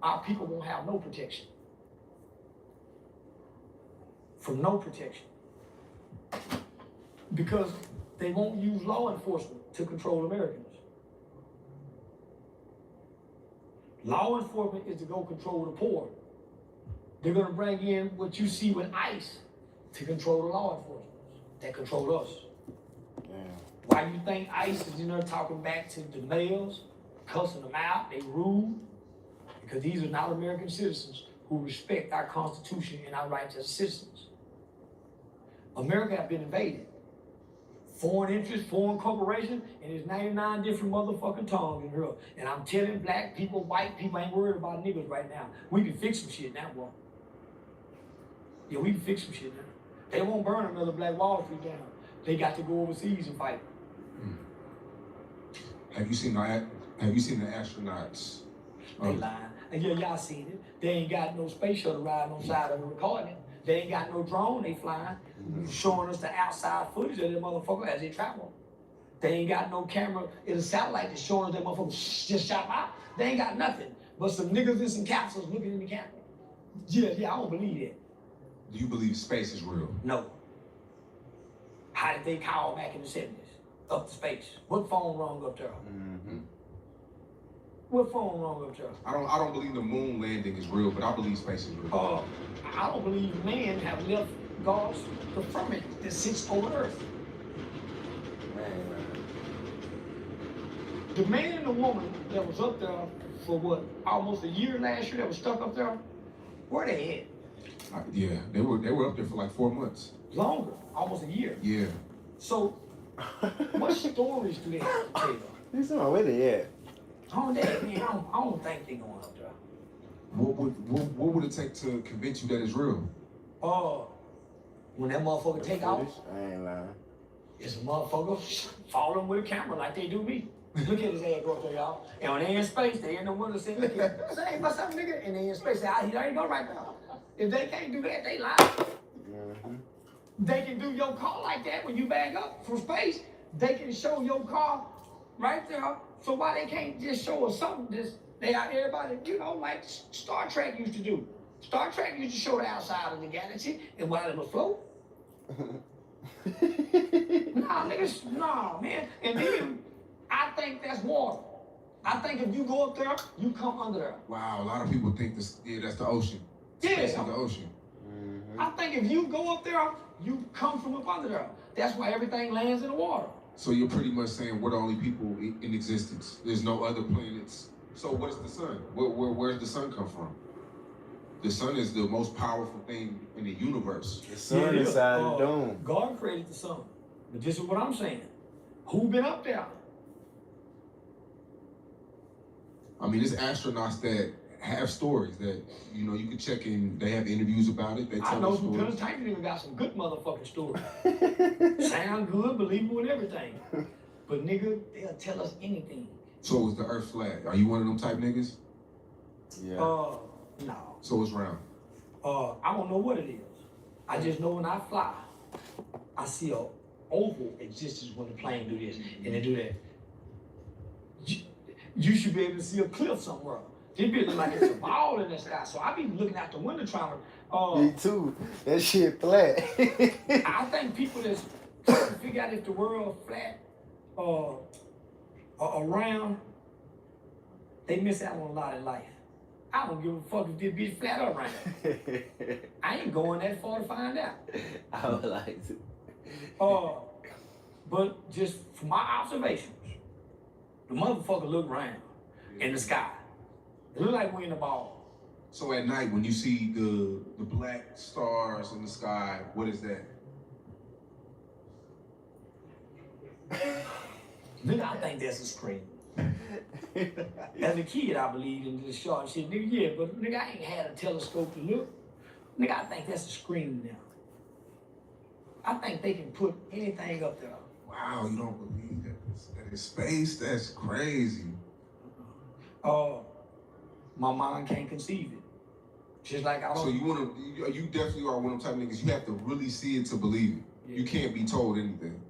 Our people won't have no protection. From no protection. Because they won't use law enforcement to control Americans. Law enforcement is to go control the poor. They're gonna bring in what you see with ICE to control the law enforcement that control us. Yeah. Why you think ICE is in there talking back to the males? cussing them out, they rude, because these are not American citizens who respect our Constitution and our rights as citizens. America has been invaded. Foreign interests, foreign corporations, and there's 99 different motherfucking tongues in here. And I'm telling black people, white people ain't worried about niggas right now. We can fix some shit now, boy. Yeah, we can fix some shit now. They won't burn another Black Wall Street down. They got to go overseas and fight. Have you seen the astronauts? They lying. And yeah, y'all seen it. They ain't got no space shuttle riding on side of the recording it. They ain't got no drone they flying, showing us the outside footage of them motherfucker as they travel. They ain't got no camera in a satellite that's showing us them motherfuckers just shot out. They ain't got nothing but some niggas in some capsules looking in the camera. Yeah, I don't believe that. Do you believe space is real? No. How did they call back in the 70s? Up to space. What phone wrong up there? What phone wrong up there? I don't believe the moon landing is real, but I believe space is real. I don't believe man have left God's the firmament that sits over earth. The man and the woman that was up there for what, almost a year last year that was stuck up there, where they at? Yeah, they were up there for like 4 months. Longer, almost a year. Yeah. So, what stories do they have to tell? He's saying, where they at? I don't think they going up there. What would it take to convince you that it's real? When that motherfucker take off, I ain't lying. it's a motherfucker following with a camera like they do me. Look at his ass go up there, y'all. And when they in space, they in the window saying, look at him. Say, what's up, nigga? And they in space, say, he ain't go right now. If they can't do that, they lie. They can do your car like that when you back up from space. They can show your car right there. So why they can't just show us something? They out everybody, like Star Trek used to do. Star Trek used to show the outside of the galaxy and while it was float. Nah, man. And then I think that's water. I think if you go up there, you come under there. Wow, a lot of people think that's the ocean. Yeah. Space is the ocean. I think if you go up there, you come from up under there. That's why everything lands in the water. So you're pretty much saying we're the only people in existence. There's no other planets. So what is the sun? Where does the sun come from? The sun is the most powerful thing in the universe. The sun inside the dome. God created the sun. But this is what I'm saying. Who been up there? I mean, there's astronauts that have stories that, you can check in. They have interviews about it. They tell I know stories. some Pennsylvania even got some good motherfucking stories. Sound good, believable, and everything. But nigga, they'll tell us anything. So is the earth flat? Are you one of them type niggas? Yeah. No. So it's round. I don't know what it is. I just know when I fly, I see a oval existence when the plane do this and they do that. You should be able to see a cliff somewhere. It be look like it's a ball in the sky. So I be looking out the window trying to. Me too. That shit flat. I think people that's trying to figure out if the world flat around, they miss out on a lot of life. I don't give a fuck if this bitch flat or round. I ain't going that far to find out. I would like to. But just from my observations, the motherfucker look round in the sky. It look like we in the ball. So at night, when you see the black stars in the sky, what is that? Nigga, I think that's a screen. As a kid, I believed in this short shit. Nigga, yeah, but nigga, I ain't had a telescope to look. Nigga, I think that's a screen now. I think they can put anything up there. Wow, you don't believe that it's space? That's crazy. My mind can't conceive it. Just like I don't. So you definitely are one of them type of niggas. You have to really see it to believe it. Yeah. You can't be told anything.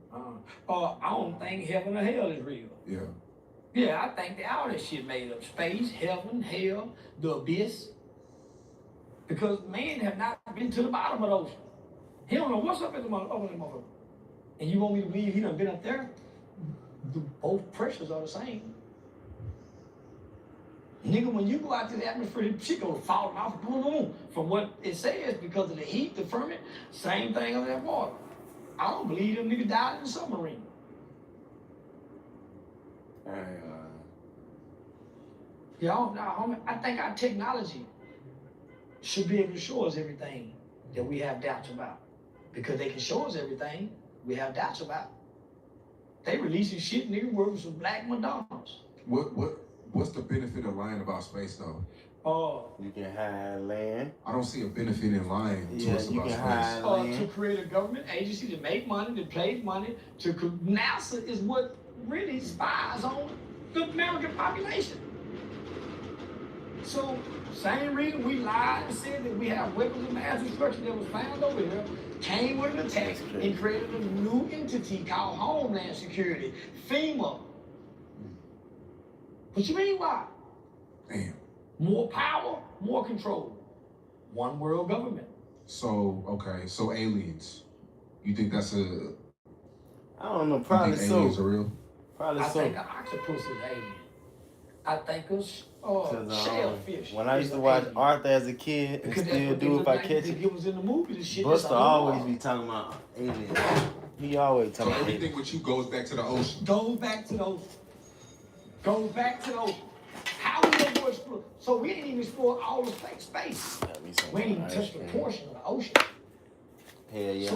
I don't think heaven or hell is real. Yeah. Yeah, I think that all that shit made up. Space, heaven, hell, the abyss. Because man have not been to the bottom of the ocean. He don't know what's up in the motherfucker. And you want me to believe he done been up there? Both pressures are the same. Nigga, when you go out to the atmosphere, the shit goes falling off, boom, boom, from what it says because of the heat, the ferment, same thing under that water. I don't believe them niggas died in the submarine. I think our technology should be able to show us everything that we have doubts about. Because they can show us everything we have doubts about. They releasing shit, nigga, working some black Madonnas. What's the benefit of lying about space though? You can hide land. I don't see a benefit in lying to us about space. To create a government agency to make money, to play money, NASA is what really spies on the American population. So, same reason we lied and said that we have weapons of mass destruction that was found over here, came with an attack and created a new entity called Homeland Security, FEMA. What you mean why? Damn. More power, more control. One world government. So aliens. You think that's a... I don't know, probably so. Aliens are real? Probably I so. think an octopus is alien. I think a shellfish. When I used to watch Arthur as a kid and still do if I catch it, it was in the movie, the shit Buster always be talking about aliens. He always talking about everything with you goes back to the ocean. Goes back to the ocean. Goes back to the ocean. How we gonna go explore? So we ain't even explored all the space. We ain't even touched a portion of the ocean. Hell yeah,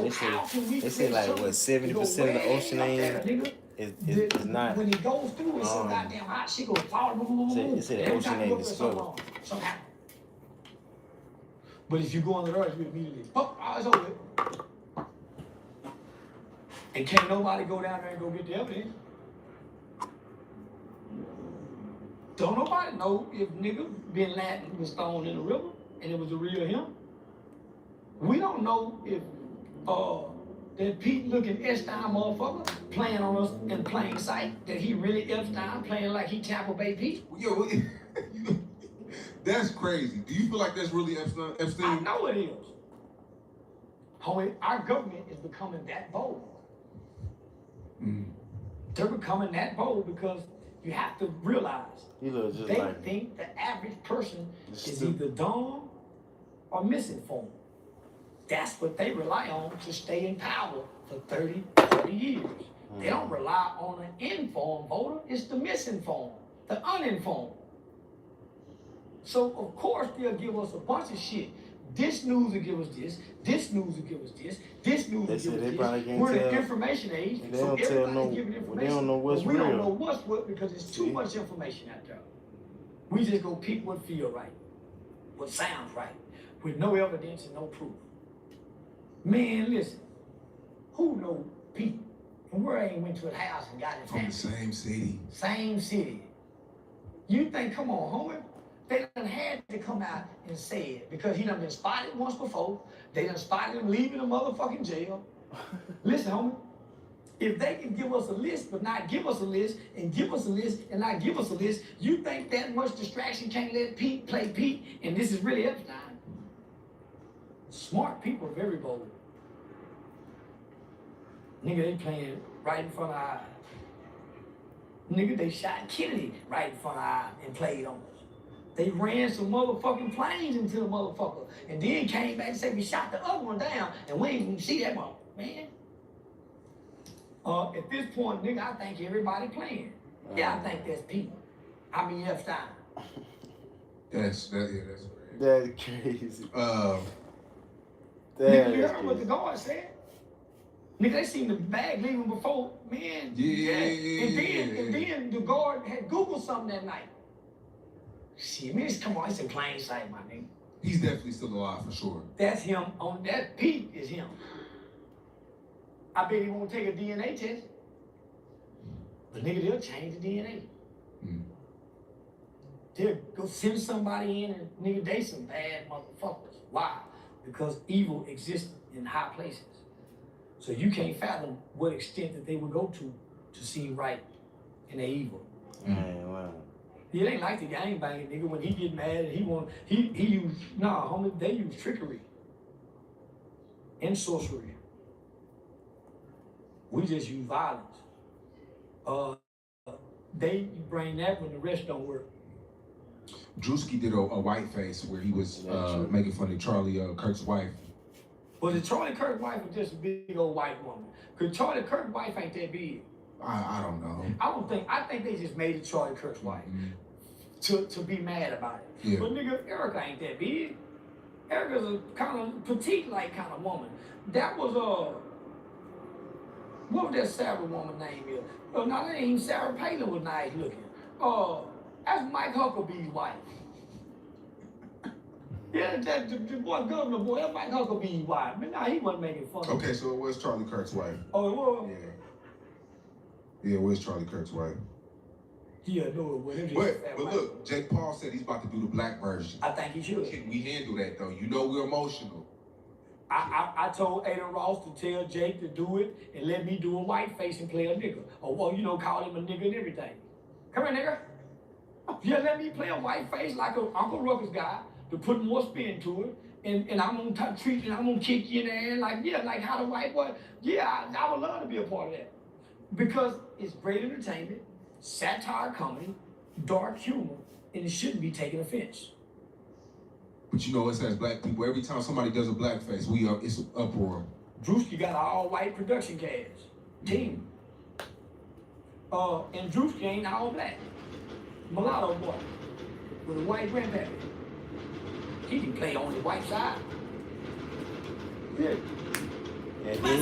So they say like what 70% of the ocean ain't is not. When it goes through, it's so goddamn hot. She goes fall. They say the ocean ain't discovered. Something happens. But if you go on the earth, you immediately it's over. And can't nobody go down there and go get the evidence. Don't nobody know if nigga Bin Laden was thrown in the river and it was the real him. We don't know if that Pete looking Epstein motherfucker playing on us in plain sight, that he really Epstein playing like he Tampa Bay Pete. Yo, that's crazy. Do you feel like that's really Epstein? I know it is. Homie, our government is becoming that bold. They're becoming that bold because you have to realize they think the average person is either dumb or misinformed. That's what they rely on to stay in power for 30, 40 years. They don't rely on an informed voter, it's the misinformed, the uninformed. So of course they'll give us a bunch of shit. This news will give us this news will give us this news will give us this. We're the information age, so everybody's giving information. They don't know what's we real. don't know what's what because there's too much information out there. We just go pick what feel right, what sounds right, with no evidence and no proof. Man, listen, who know Pete from where I ain't went to a house and got it from the same city? Same city. You think, come on, homie, they done had to come out and say it because he done been spotted once before. They done spotted him leaving the motherfucking jail. Listen, homie, if they can give us a list but not give us a list and give us a list and not give us a list, you think that much distraction can't let Pete play Pete and this is really Epstein? Smart people are very bold. Nigga, they playing right in front of our eyes. Nigga, they shot Kennedy right in front of our eyes and played on us. They ran some motherfucking planes into the motherfucker and then came back and said we shot the other one down and we ain't even see that motherfucker, man. At this point, nigga, I think everybody playing. Yeah, I think that's Pete. I mean Epstein. That's crazy. That's crazy. Nigga, you heard what the guard said? Nigga, they seen the bag leaving before, man. Yeah. And then the guard had Googled something that night. Shit, man, come on, it's in plain sight, my nigga. He's definitely still alive for sure. That's him on that Pete is him. I bet he won't take a DNA test. But nigga, they'll change the DNA. They'll go send somebody in and nigga, they some bad motherfuckers. Why? Because evil exists in high places. So you can't fathom what extent that they would go to see right in their evil. Man, wow. It ain't like the gang banging nigga when he get mad and he use, nah, homie, they use trickery and sorcery. We just use violence. They bring that when the rest don't work. Drewski did a white face where he was making fun of Charlie Kirk's wife. Well, the Charlie Kirk wife was just a big old white woman. Cause Charlie Kirk's wife ain't that big. I don't know. I think they just made it Charlie Kirk's wife. to be mad about it. Yeah. But nigga, Erica ain't that big. Erica's a kind of petite like kind of woman. That was what was that Sarah woman name is? No, that ain't even Sarah Palin was nice looking. That's Mike Huckabee's wife. Yeah, that the boy governor boy, that's Mike Huckabee's wife. But nah, he wasn't making fun. Okay, so it was Charlie Kirk's wife. Oh, it was? Yeah. Yeah, it was Charlie Kirk's wife. Yeah, no, it was. But look, Jake Paul said he's about to do the black version. I think he should. Can we handle that though? You know we're emotional. I told Ada Ross to tell Jake to do it and let me do a white face and play a nigga. Or, well, call him a nigga and everything. Come here, nigga. Yeah, let me play a white face like a Uncle Ruckus guy to put more spin to it. And I'm gonna treat you, I'm gonna kick you in the ass like how the white boy. Yeah, I would love to be a part of that. Because it's great entertainment, satire comedy, dark humor, and it shouldn't be taken offense. But us as black people, every time somebody does a blackface, it's an uproar. Drewski got an all-white production cast team. And Drewski ain't all black. Mulatto boy with a white grandpappy. He can play on the white side. Yeah. And then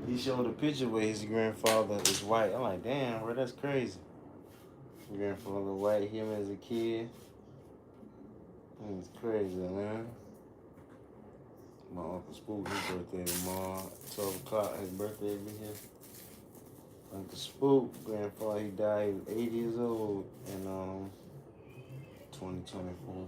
he showed a picture where his grandfather is white. I'm like, damn, bro, that's crazy. His grandfather white, him as a kid. It's crazy, man. My Uncle Spook, his birthday tomorrow, 12 o'clock, his birthday be here. Uncle Spook, grandfather, he died, he was 80 years old in 2024.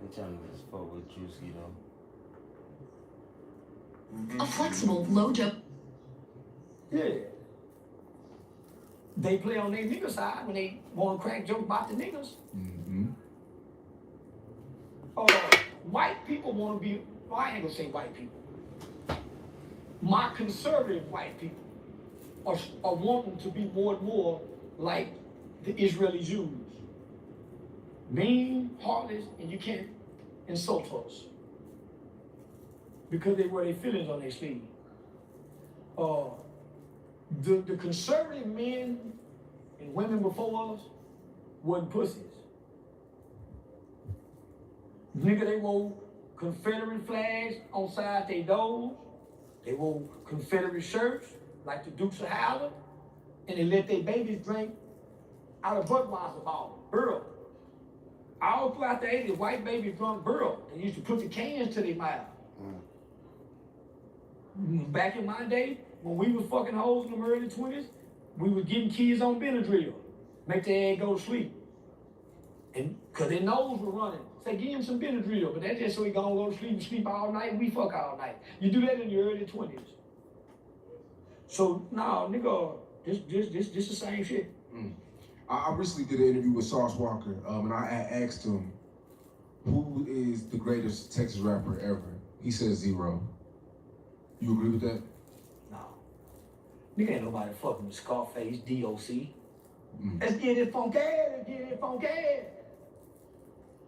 I'm trying to just fuck with Juicy though. A flexible, low dose. Yeah. They play on their nigga side when they want to crack jokes about the niggas. Mm-hmm. White people want to be, well, I ain't gonna say white people. My conservative white people are wanting to be more and more like the Israeli Jews. Mean, heartless, and you can't insult us. Because they wear their feelings on their sleeve. The conservative men and women before us wasn't pussies. Nigga, they wore Confederate flags on side their doors. They wore Confederate shirts like the Dukes of Hazzard, and they let their babies drink out of Budweiser bottles, Burl. All throughout the 80s, white babies drunk Burl. They used to put the cans to their mouth. Back in my day, when we was fucking hoes in the early 20s, we was getting kids on Benadryl, make their ass go to sleep. And cause their nose was running. Say, give him some Benadryl, but that's just so he gonna go to sleep and sleep all night and we fuck all night. You do that in your early 20s. So, nah, nigga, this the same shit. I recently did an interview with Sauce Walker, and I asked him, who is the greatest Texas rapper ever? He said Zero. You agree with that? No. Nigga ain't nobody fucking with Scarface, DOC. Let's get it funky, let's get it funky.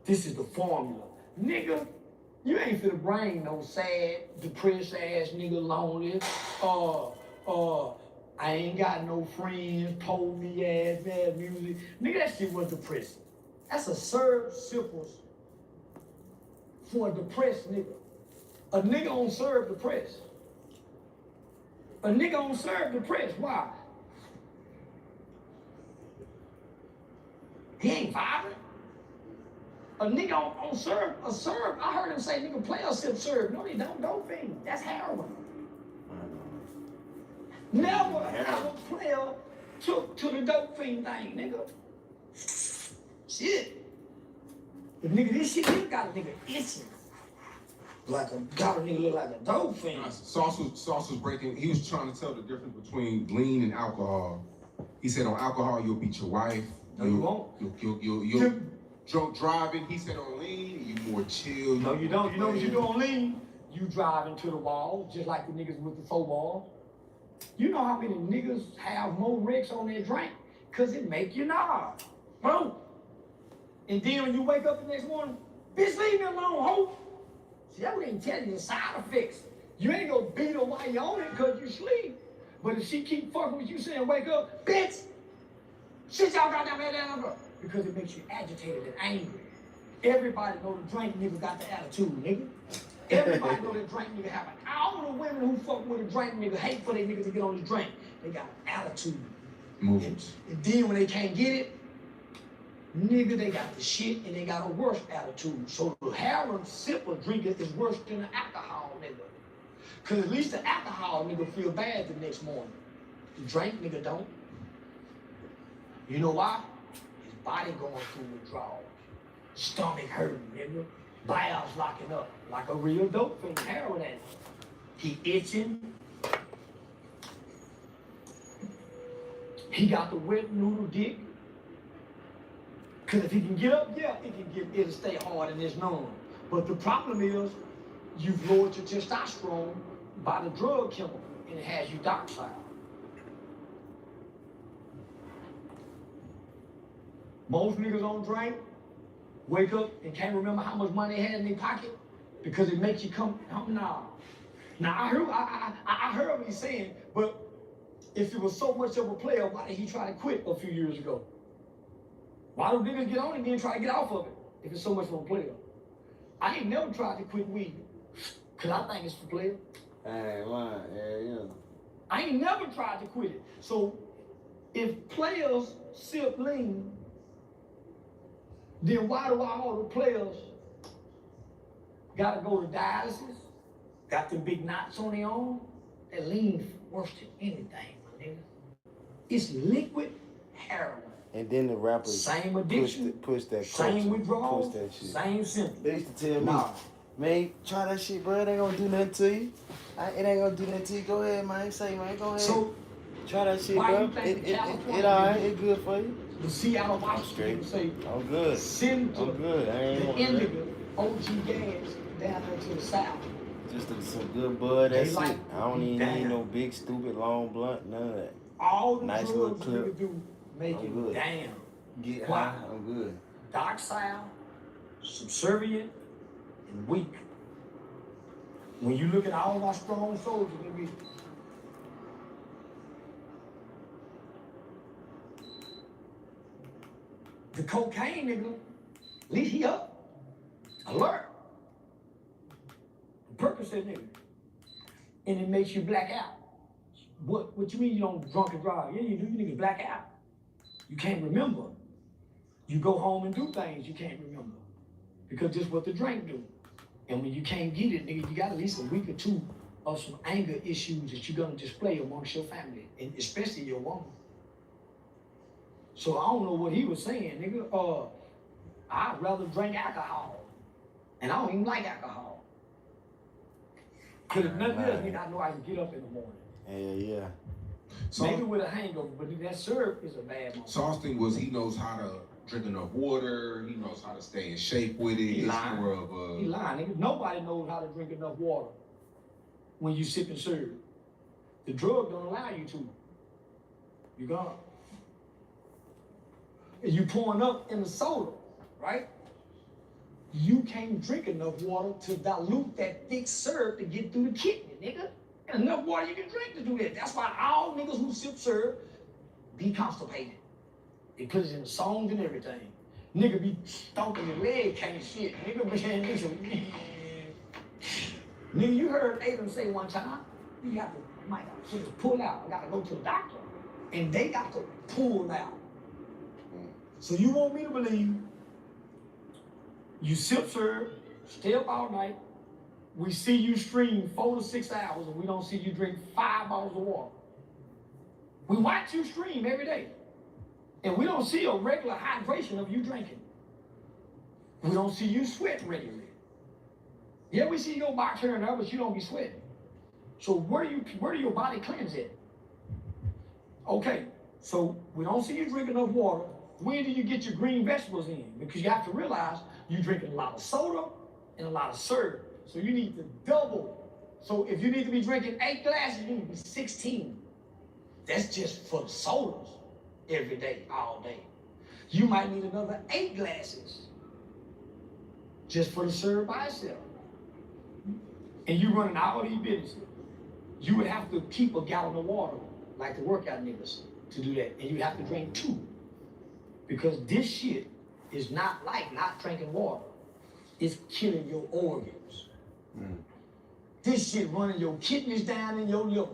This is the formula. Nigga, you ain't finna bring no sad, depressed ass nigga lonely. I ain't got no friends, told me ass bad music. Nigga, that shit was depressing. That's a serve syphilis for a depressed nigga. A nigga don't serve depressed. A nigga don't serve depressed. Why? He ain't vibrant. A nigga don't serve. A serve, I heard him say, nigga, play a sip serve. No, they don't fiend. That's heroin. Never have a player took to the dope fiend thing, nigga. Shit. But nigga, this shit here got a nigga itching. Got a nigga look like a dope fiend. Sauce was breaking, he was trying to tell the difference between lean and alcohol. He said on alcohol, you'll beat your wife. No, you won't. You'll drunk driving. He said on lean, you more chill. No, you don't. You know what you do on lean? You drive into the wall, just like the niggas with the 4 ball. You know how many niggas have more wrecks on their drink? Cause it make you nod. Boom. And then when you wake up the next morning, bitch, leave me alone, hoe. See, that would ain't tell you the side effects. You ain't gonna beat her while you on it cause you sleep. But if she keep fucking with you saying, wake up, bitch, shit y'all goddamn head down her. Because it makes you agitated and angry. Everybody know the drink nigga got the attitude, nigga. Everybody know that drink nigga have a, all the women who fuck with a drink nigga hate for their niggas to get on the drink. They got an attitude. Moves. And then when they can't get it, nigga, they got the shit and they got a worse attitude. So the heroin sipper drinker is worse than the alcohol nigga. Cause at least the alcohol nigga feel bad the next morning. The drink nigga don't. You know why? His body going through withdrawal. Stomach hurting, nigga. Bowels locking up like a real dope fiend, heroin addict. He itching. He got the wet noodle dick. Cause if he can get up, yeah, it'll stay hard and it's numb. But the problem is, you've lowered your testosterone by the drug chemical, and it has you docile. Most niggas on drink, wake up and can't remember how much money they had in their pocket because it makes you come now. Now I heard what he's saying, but if it was so much of a player, why did he try to quit a few years ago? Why do niggas get on it and try to get off of it if it's so much of a player? I ain't never tried to quit weed, cause I think it's for player. Hey, man, yeah. I ain't never tried to quit it. So if players sip lean, then why do all the players gotta go to dialysis? Got them big knots on their arm? That lean worse than anything, my nigga. It's liquid heroin. And then the rappers Same addiction, push that same culture, withdrawal, push that shit. same symptoms. They used to tell me, Nah. man, try that shit, bro. It ain't gonna do nothing to you. It ain't gonna do nothing to you. Go ahead, man. Say, man, go ahead. So try that shit, why bro. you think It California alright. It good for you. the Seattle Washington say, I'm good. send to I'm good. I ain't the want indica OG gas down there to the south. Just some good bud. They That's like it. I don't even need damn. no big, stupid, long blunt. None of that. All the Nice drugs little that clip. niggas do make I'm it good. damn. Get Why? high. I'm good. Docile, subservient, and weak. When you look at all our strong soldiers, nigga, the cocaine nigga, at least he up, alert. The Percocet nigga, and it makes you black out. What you mean you don't drunk and drive? Yeah, you do. You niggas black out. You can't remember. You go home and do things you can't remember because that's what the drink do. And when you can't get it, nigga, you got at least a week or two of some anger issues that you're gonna display amongst your family, and especially your woman. So I don't know what he was saying, nigga. I'd rather drink alcohol, and I don't even like alcohol. Cause if nothing else, nigga, I know I can get up in the morning. Yeah. So, Maybe with a hangover, but that syrup is a bad one. so Austin he knows how to drink enough water. He knows how to stay in shape with it. He It's lying. more of a. He lying, nigga. Nobody knows how to drink enough water when you sip and serve. The drug don't allow you to. You gone. And you pouring up in the soda, right? You can't drink enough water to dilute that thick syrup to get through the kidney, nigga. And enough water you can drink to do that. That's why all niggas who sip syrup be constipated. They put it in the songs and everything. Nigga be stomping your leg, can't shit. Nigga be saying, nigga, you heard Adam say one time, you got to pull out. I got to go to the doctor. And they got to pull out. So you want me to believe you sip syrup, stay up all night, we see you stream 4 to 6 hours, and we don't see you drink 5 bottles of water. We watch you stream every day. And we don't see a regular hydration of you drinking. We don't see you sweat regularly. Yeah, we see your box here and there, but you don't be sweating. So where do your body cleanse it? Okay, so we don't see you drink enough water. When do you get your green vegetables in? Because you have to realize you're drinking a lot of soda and a lot of syrup. So you need to double. So if you need to be drinking 8 glasses, you need to be 16. That's just for the sodas. every day, all day. You might need another 8 glasses just for the serve by itself. And you running all these businesses. You would have to keep a gallon of water, like the workout niggas, to do that. And you have to drink 2. Because this shit is not like not drinking water. It's killing your organs. This shit running your kidneys down in your liver.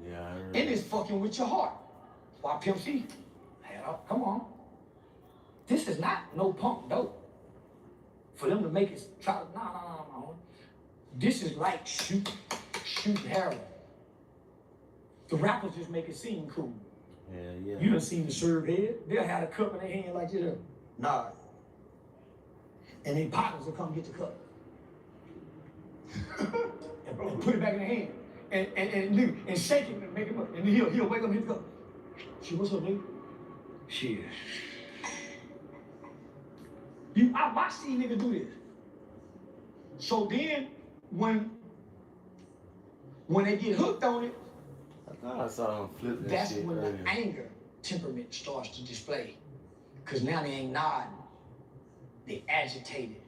Yeah, I heard. And it's fucking with your heart. Why Pimp C? Come on. This is not no pump dope. For them to make it try to, no. This is like shooting heroin. The rappers just make it seem cool. Yeah. You done seen the serve head? They'll have a cup in their hand like this. Nah. And their partners will come get the cup. and put it back in their hand. And shake it and make him up. And then he'll wake up and hit the cup. Shit, what's up, nigga? Shit. I watch these niggas do this. So then, when they get hooked on it, I thought I saw him flip that that's shit when earlier. the anger temperament starts to display. Because now they ain't nodding. They agitated.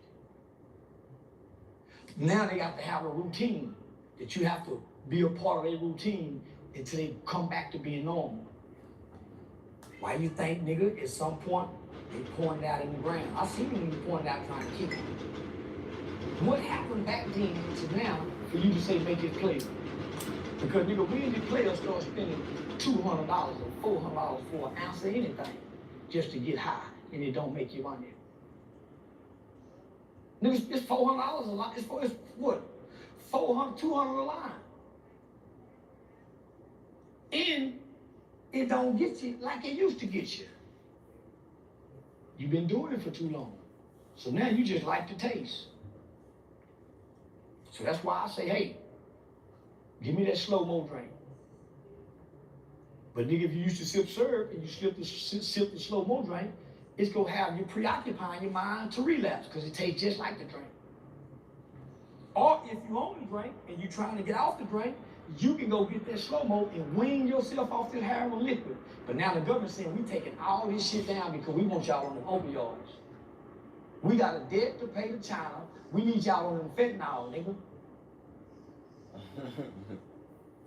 Now they got to have a routine that you have to be a part of their routine until they come back to being normal. Why you think, nigga, at some point, they pouring it out in the ground? I seen them pouring it out trying to kick it. What happened back then to now for you to say make it play? Because, nigga, when the players start spending $200 or $400 for an ounce of anything just to get high, and it don't make you money. Nigga, it's $400 a line. It's what? $200 a line. And it don't get you like it used to get you. You've been doing it for too long. So now you just like the taste. So that's why I say, hey, give me that slow-mo drink. But nigga, if you used to sip syrup and you sip the slow-mo drink, it's gonna have you preoccupying your mind to relapse because it tastes just like the drink. Or if you only drink and you're trying to get off the drink, you can go get that slow-mo and wean yourself off this heroin liquid. But now the government's saying we taking all this shit down because we want y'all on the opioids. We got a debt to pay to China. We need y'all on them fentanyl, nigga.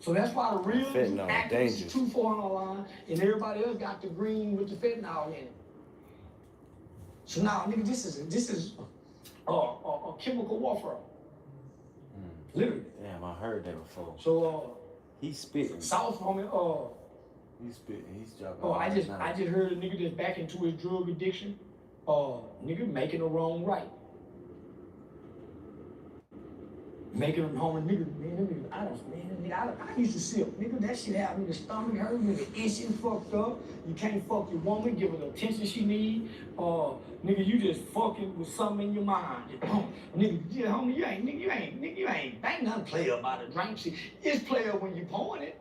So that's why the real activists 2-4 line and everybody else got the green with the fentanyl in it. So now, nigga, this is a chemical warfare. Literally. Damn, I heard that before. So he's spitting. South homie, he's spitting. He's dropping. I just heard a nigga that's back into his drug addiction. Nigga making a wrong right. Making them homie, nigga, I used to sip, nigga, that shit have me the stomach hurt, nigga, itching fucked up. You can't fuck your woman, give her the attention she need. Nigga, you just fucking with something in your mind. Nigga, yeah, homie, you ain't nothing player about a drink. Shit. It's player when you pouring it.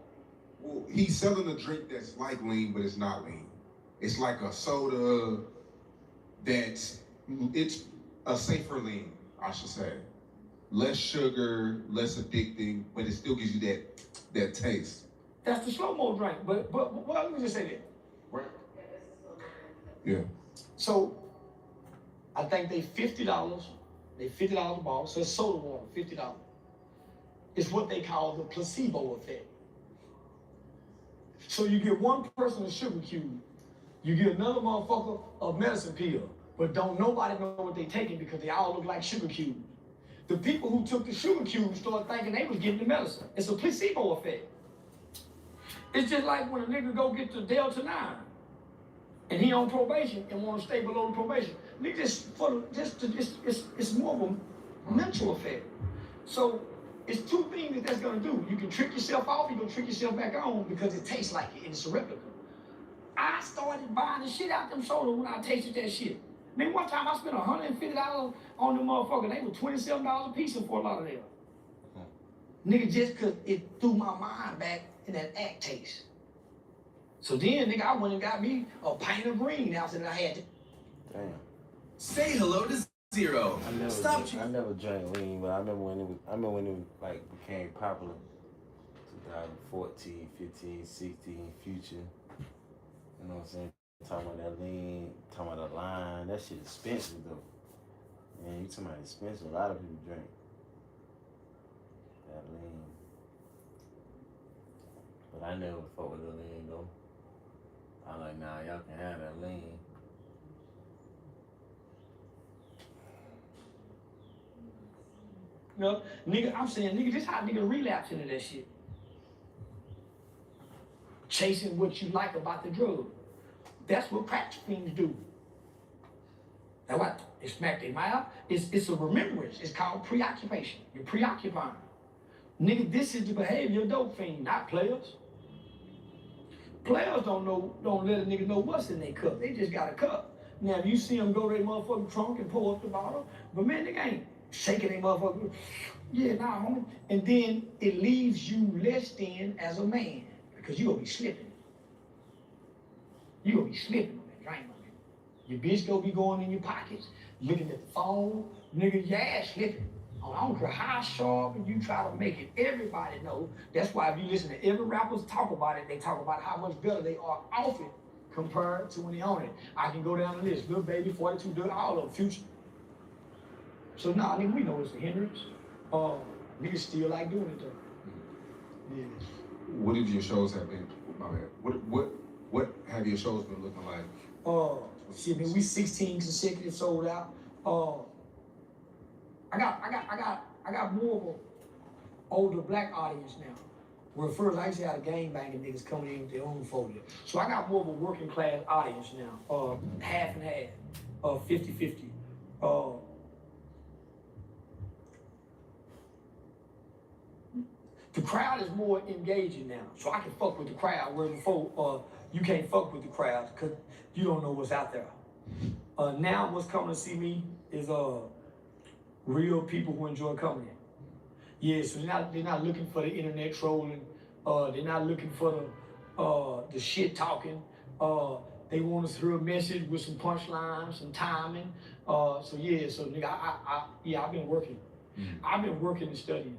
Well, he's selling a drink that's like lean, but it's not lean. It's like a soda it's a safer lean, I should say. Less sugar, less addicting, but it still gives you that taste. That's the slow-mo drink, but let me just say that. Right. Yeah. So, I think they $50. They $50 a bottle, so it's soda water, $50. It's what they call the placebo effect. So you get one person a sugar cube, you get another motherfucker a medicine pill, but don't nobody know what they taking because they all look like sugar cubes. The people who took the sugar cubes started thinking they was getting the medicine. It's a placebo effect. It's just like when a nigga go get the Delta 9 and he on probation and want to stay below the probation. Nigga, it's more of a mental effect. So it's 2 things that's gonna do. You can trick yourself off, you're gonna trick yourself back on because it tastes like it and it's a replica. I started buying the shit out them soda when I tasted that shit. Then one time I spent $150 on them motherfuckers. They were $27 a piece for a lot of them. Nigga, just cause it threw my mind back in that act taste. So then, nigga, I went and got me a pint of green after that I had it. Damn. Say hello to Zero. I never drank lean, but I remember when it like became popular. 2014, 15, 16, Future. You know what I'm saying? Talking about that lean, talking about the line, that shit expensive though. Man, you talking about expensive, a lot of people drink that lean. But I never fuck with the lean though. I'm like, nah, y'all can have that lean. No, nigga, I'm saying, nigga, this how nigga relapse into that shit. Chasing what you like about the drug. That's what crack fiends do. That's what? They smack their mouth. It's a remembrance. It's called preoccupation. You're preoccupying. Nigga, this is the behavior of dope fiend, not players. Players don't let a nigga know what's in their cup. They just got a cup. Now, if you see them go to their motherfucking trunk and pull up the bottle, but man, nigga ain't shaking their motherfucker. Yeah, nah, homie. And then it leaves you less than as a man, because you gonna be slipping. You gonna be slipping on that drink, man. Your bitch gonna be going in your pockets, looking at the phone, nigga, your ass slipping. I don't care how sharp you try to make it, everybody know. That's why if you listen to every rappers talk about it, they talk about how much better they are off it compared to when they own it. I can go down the list, Lil Baby, 42 Dugg, all of them, Future. So nah, nigga, we know it's a hindrance. Niggas still like doing it though. Yeah. What have your shows have been? My bad. What have your shows been looking like? Shit, man, we 16 consecutive sold out. I got more of an older black audience now. Where first I used to have a gangbanging niggas coming in with their own folder. So I got more of a working class audience now. Half and half, 50-50. The crowd is more engaging now, so I can fuck with the crowd, where before you can't fuck with the crowd because you don't know what's out there. Now what's coming to see me is real people who enjoy coming in. Yeah, so they're not looking for the internet trolling. They're not looking for the shit talking. They want us to hear a message with some punchlines, some timing. So nigga, I've been working. I've been working and studying.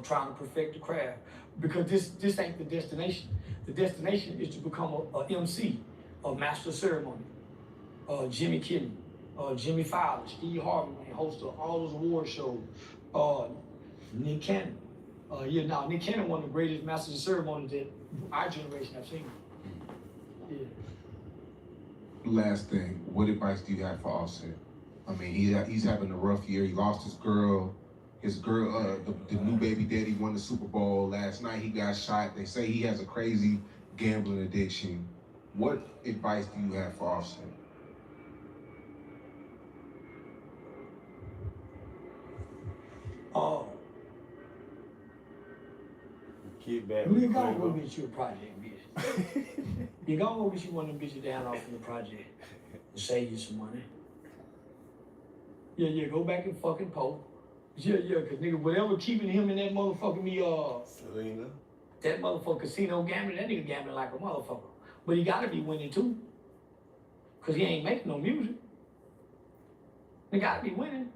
Trying to perfect the craft, because this ain't the destination. The destination is to become a MC, a master of ceremony. Jimmy Kimmel, Jimmy Fowler, Steve Harvey, when he hosted all those award shows. Nick Cannon. Nick Cannon, one of the greatest masters of ceremonies that our generation have seen. Yeah. Last thing, what advice do you have for Offset? I mean, he's having a rough year. He lost his girl. His girl, the new baby daddy won the Super Bowl. Last night he got shot. They say he has a crazy gambling addiction. What advice do you have for Offset? Keep back. You gonna go get you a project, bitch. You gonna go get you one of them bitches down off in the project and save you some money. Yeah, go back and fucking poke. Yeah, cause nigga, whatever keeping him in that motherfucking Selena. That motherfucker casino gambling, that nigga gambling like a motherfucker. But he gotta be winning too. Cause he ain't making no music. He gotta be winning.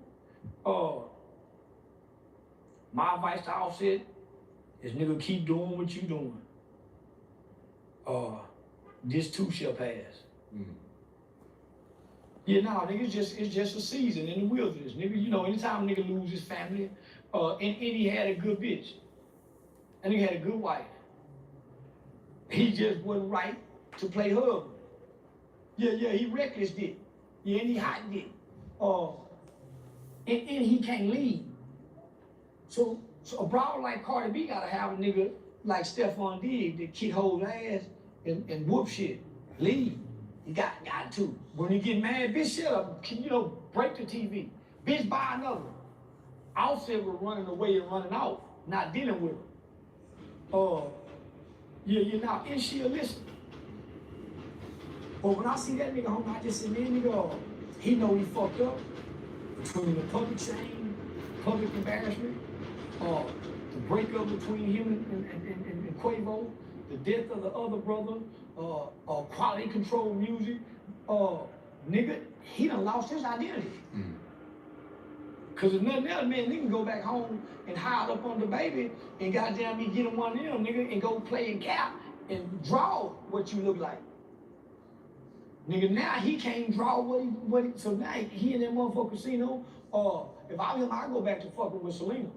My advice to Offset is nigga, keep doing what you doing. This too shall pass. Yeah, nigga, it's just a season in the wilderness, nigga. You know, anytime a nigga lose his family, and he had a good bitch. And he had a good wife. He just wasn't right to play husband. Yeah, he reckless dick. Yeah, and he hot dick. And he can't leave. So a brawler like Cardi B gotta have a nigga like Stephon Diggs that kick hold ass and whoop shit. Leave. You got to. When you get mad, bitch, shut up. Break the TV. Bitch, buy another one. Offset was running away and running out, not dealing with her. And she'll listen. But when I see that nigga home, I just say, man, nigga, he know he fucked up. Between the public shame, public embarrassment, the breakup between him and Quavo, the death of the other brother, quality control music, nigga, he done lost his identity. Cause if nothing else, man, nigga can go back home and hide up on the baby and goddamn me get him one of them, nigga, and go play and cap and draw what you look like. Nigga, now he can't draw what he, so now he in that motherfucker casino, if I was him, I go back to fucking with Selena.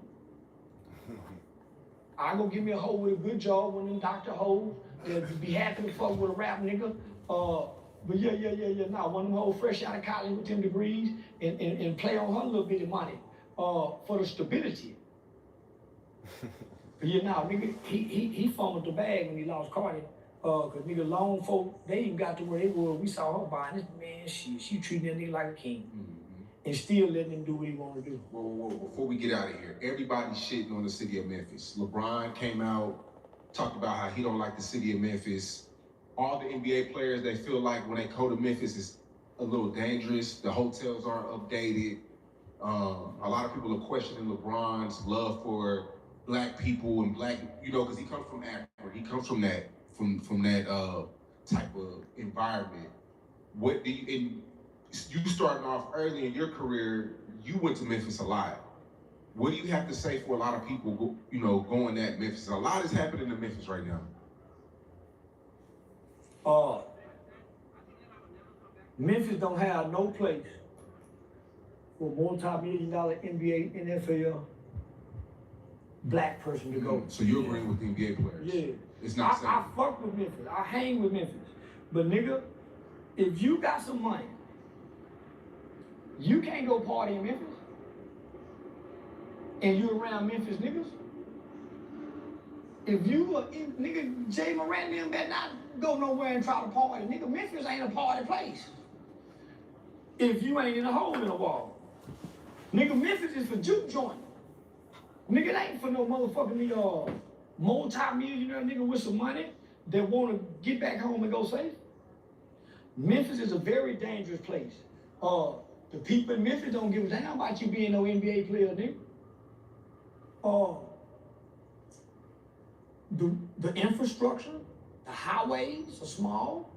I go give me a hoe with a good job, one of them doctor hoes, that be happy to fuck with a rap nigga. But nah, one of them hoes fresh out of college with 10 degrees and play on her little bit of money, for the stability. But nigga, he fumbled the bag when he lost Cardi. Cause nigga, long folk, they even got to where they were. We saw her buying this man shit. She treating that nigga like a king. And still letting him do what he want to do. Whoa. Before we get out of here, everybody's shitting on the city of Memphis. LeBron came out, talked about how he don't like the city of Memphis. All the NBA players, they feel like when they go to Memphis, it's a little dangerous. The hotels aren't updated. A lot of people are questioning LeBron's love for black people and black, because he comes from Africa. He comes from that, from that type of environment. What do you starting off early in your career, you went to Memphis a lot. What do you have to say for a lot of people, going at Memphis? A lot is happening in Memphis right now. Memphis don't have no place for a multi-million-dollar NBA, NFL black person to go. So you're agreeing with the NBA players? Yeah. It's not saying. I fuck with Memphis. I hang with Memphis. But nigga, if you got some money, you can't go party in Memphis. And you around Memphis niggas. If you nigga, Jay Moran them better not go nowhere and try to party. Nigga, Memphis ain't a party place. If you ain't in a hole in the wall. Nigga, Memphis is for juke joint. Nigga, it ain't for no motherfucking multi-millionaire nigga with some money that wanna get back home and go safe. Memphis is a very dangerous place. The people in Memphis don't give a damn about you being no NBA player, nigga. The infrastructure, the highways are small.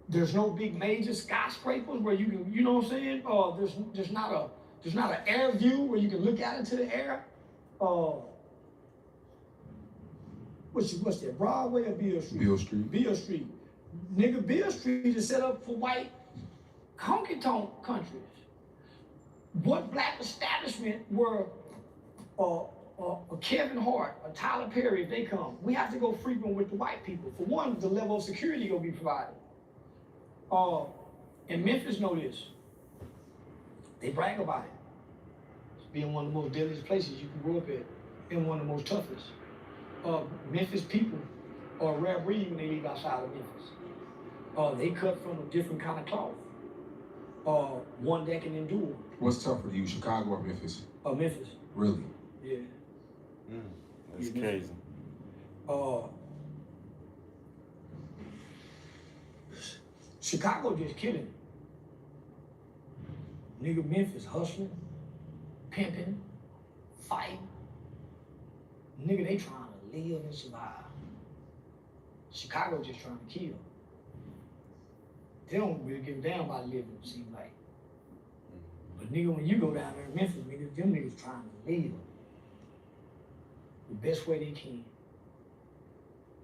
There's no big major skyscrapers where you can, you know what I'm saying? There's not an air view where you can look out into the air. What's that, Broadway or Beale Street? Beale Street. Beale Street. Nigga, Beale Street is set up for white honky-tonk countries. What black establishment were a Kevin Hart, a Tyler Perry, if they come, we have to go frequent with the white people. For one, the level of security gonna be provided. And Memphis know this. They brag about it. It's being one of the most deadliest places you can grow up at, and one of the most toughest. Memphis people are a rare breed when they leave outside of Memphis. They cut from a different kind of cloth. One that can endure. What's tougher to you, Chicago or Memphis? Memphis. Really? Yeah. That's crazy. Chicago just killing. Nigga, Memphis hustling, pimping, fighting. Nigga, they trying to live and survive. Chicago just trying to kill. They don't really give a damn about living, it seems like. But nigga, when you go down there in Memphis, nigga, them niggas trying to live the best way they can.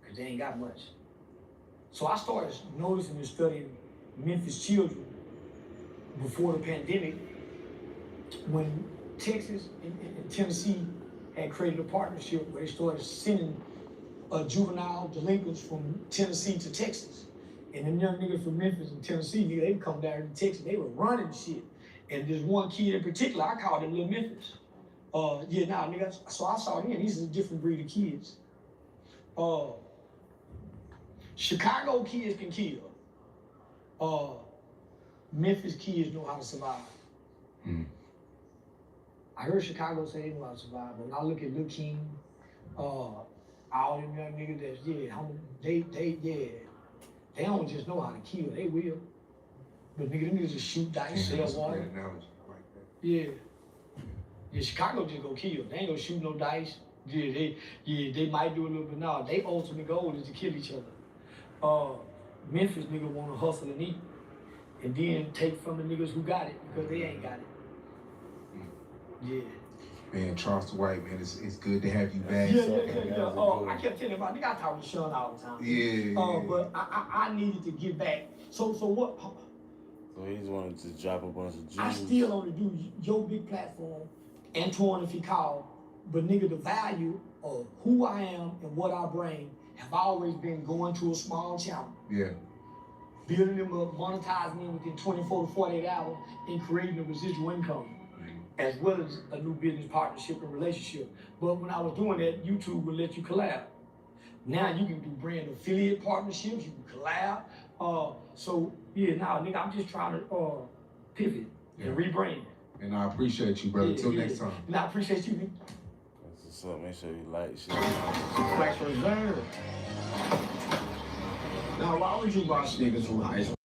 Cause they ain't got much. So I started noticing and studying Memphis children before the pandemic, when Texas and Tennessee had created a partnership where they started sending juvenile delinquents from Tennessee to Texas. And them young niggas from Memphis and Tennessee, nigga, they would come down to Texas, they were running shit. And there's one kid in particular, I called him Little Memphis. Nigga, so I saw him, he's a different breed of kids. Chicago kids can kill. Memphis kids know how to survive. I heard Chicago say they know how to survive, but when I look at Lil King, all them young niggas they don't just know how to kill, they will. But nigga, them niggas just shoot dice, sell water. Yeah, Chicago just go kill. They ain't gonna shoot no dice. They might do a little bit now. Their ultimate goal is to kill each other. Memphis nigga wanna hustle and eat, and then take from the niggas who got it because they ain't got it. Yeah. Man, Charleston White, man, it's good to have you back. Yeah. I kept telling about, nigga, I talk to Sean all the time. Yeah. But I needed to get back. So what? So he's wanted to drop a bunch of Jews. I still only do your big platform, Antoine if he called, but nigga, the value of who I am and what I bring have always been going to a small channel. Yeah. Building them up, monetizing them within 24 to 48 hours, and creating a residual income, as well as a new business partnership and relationship. But when I was doing that, YouTube would let you collab. Now you can do brand affiliate partnerships, you can collab. Nigga, I'm just trying to pivot and rebrand. And I appreciate you, brother. Till next time. And I appreciate you. That's what's up. Make sure you like, share. Flex Reserve. Now, why would you watch niggas from high school?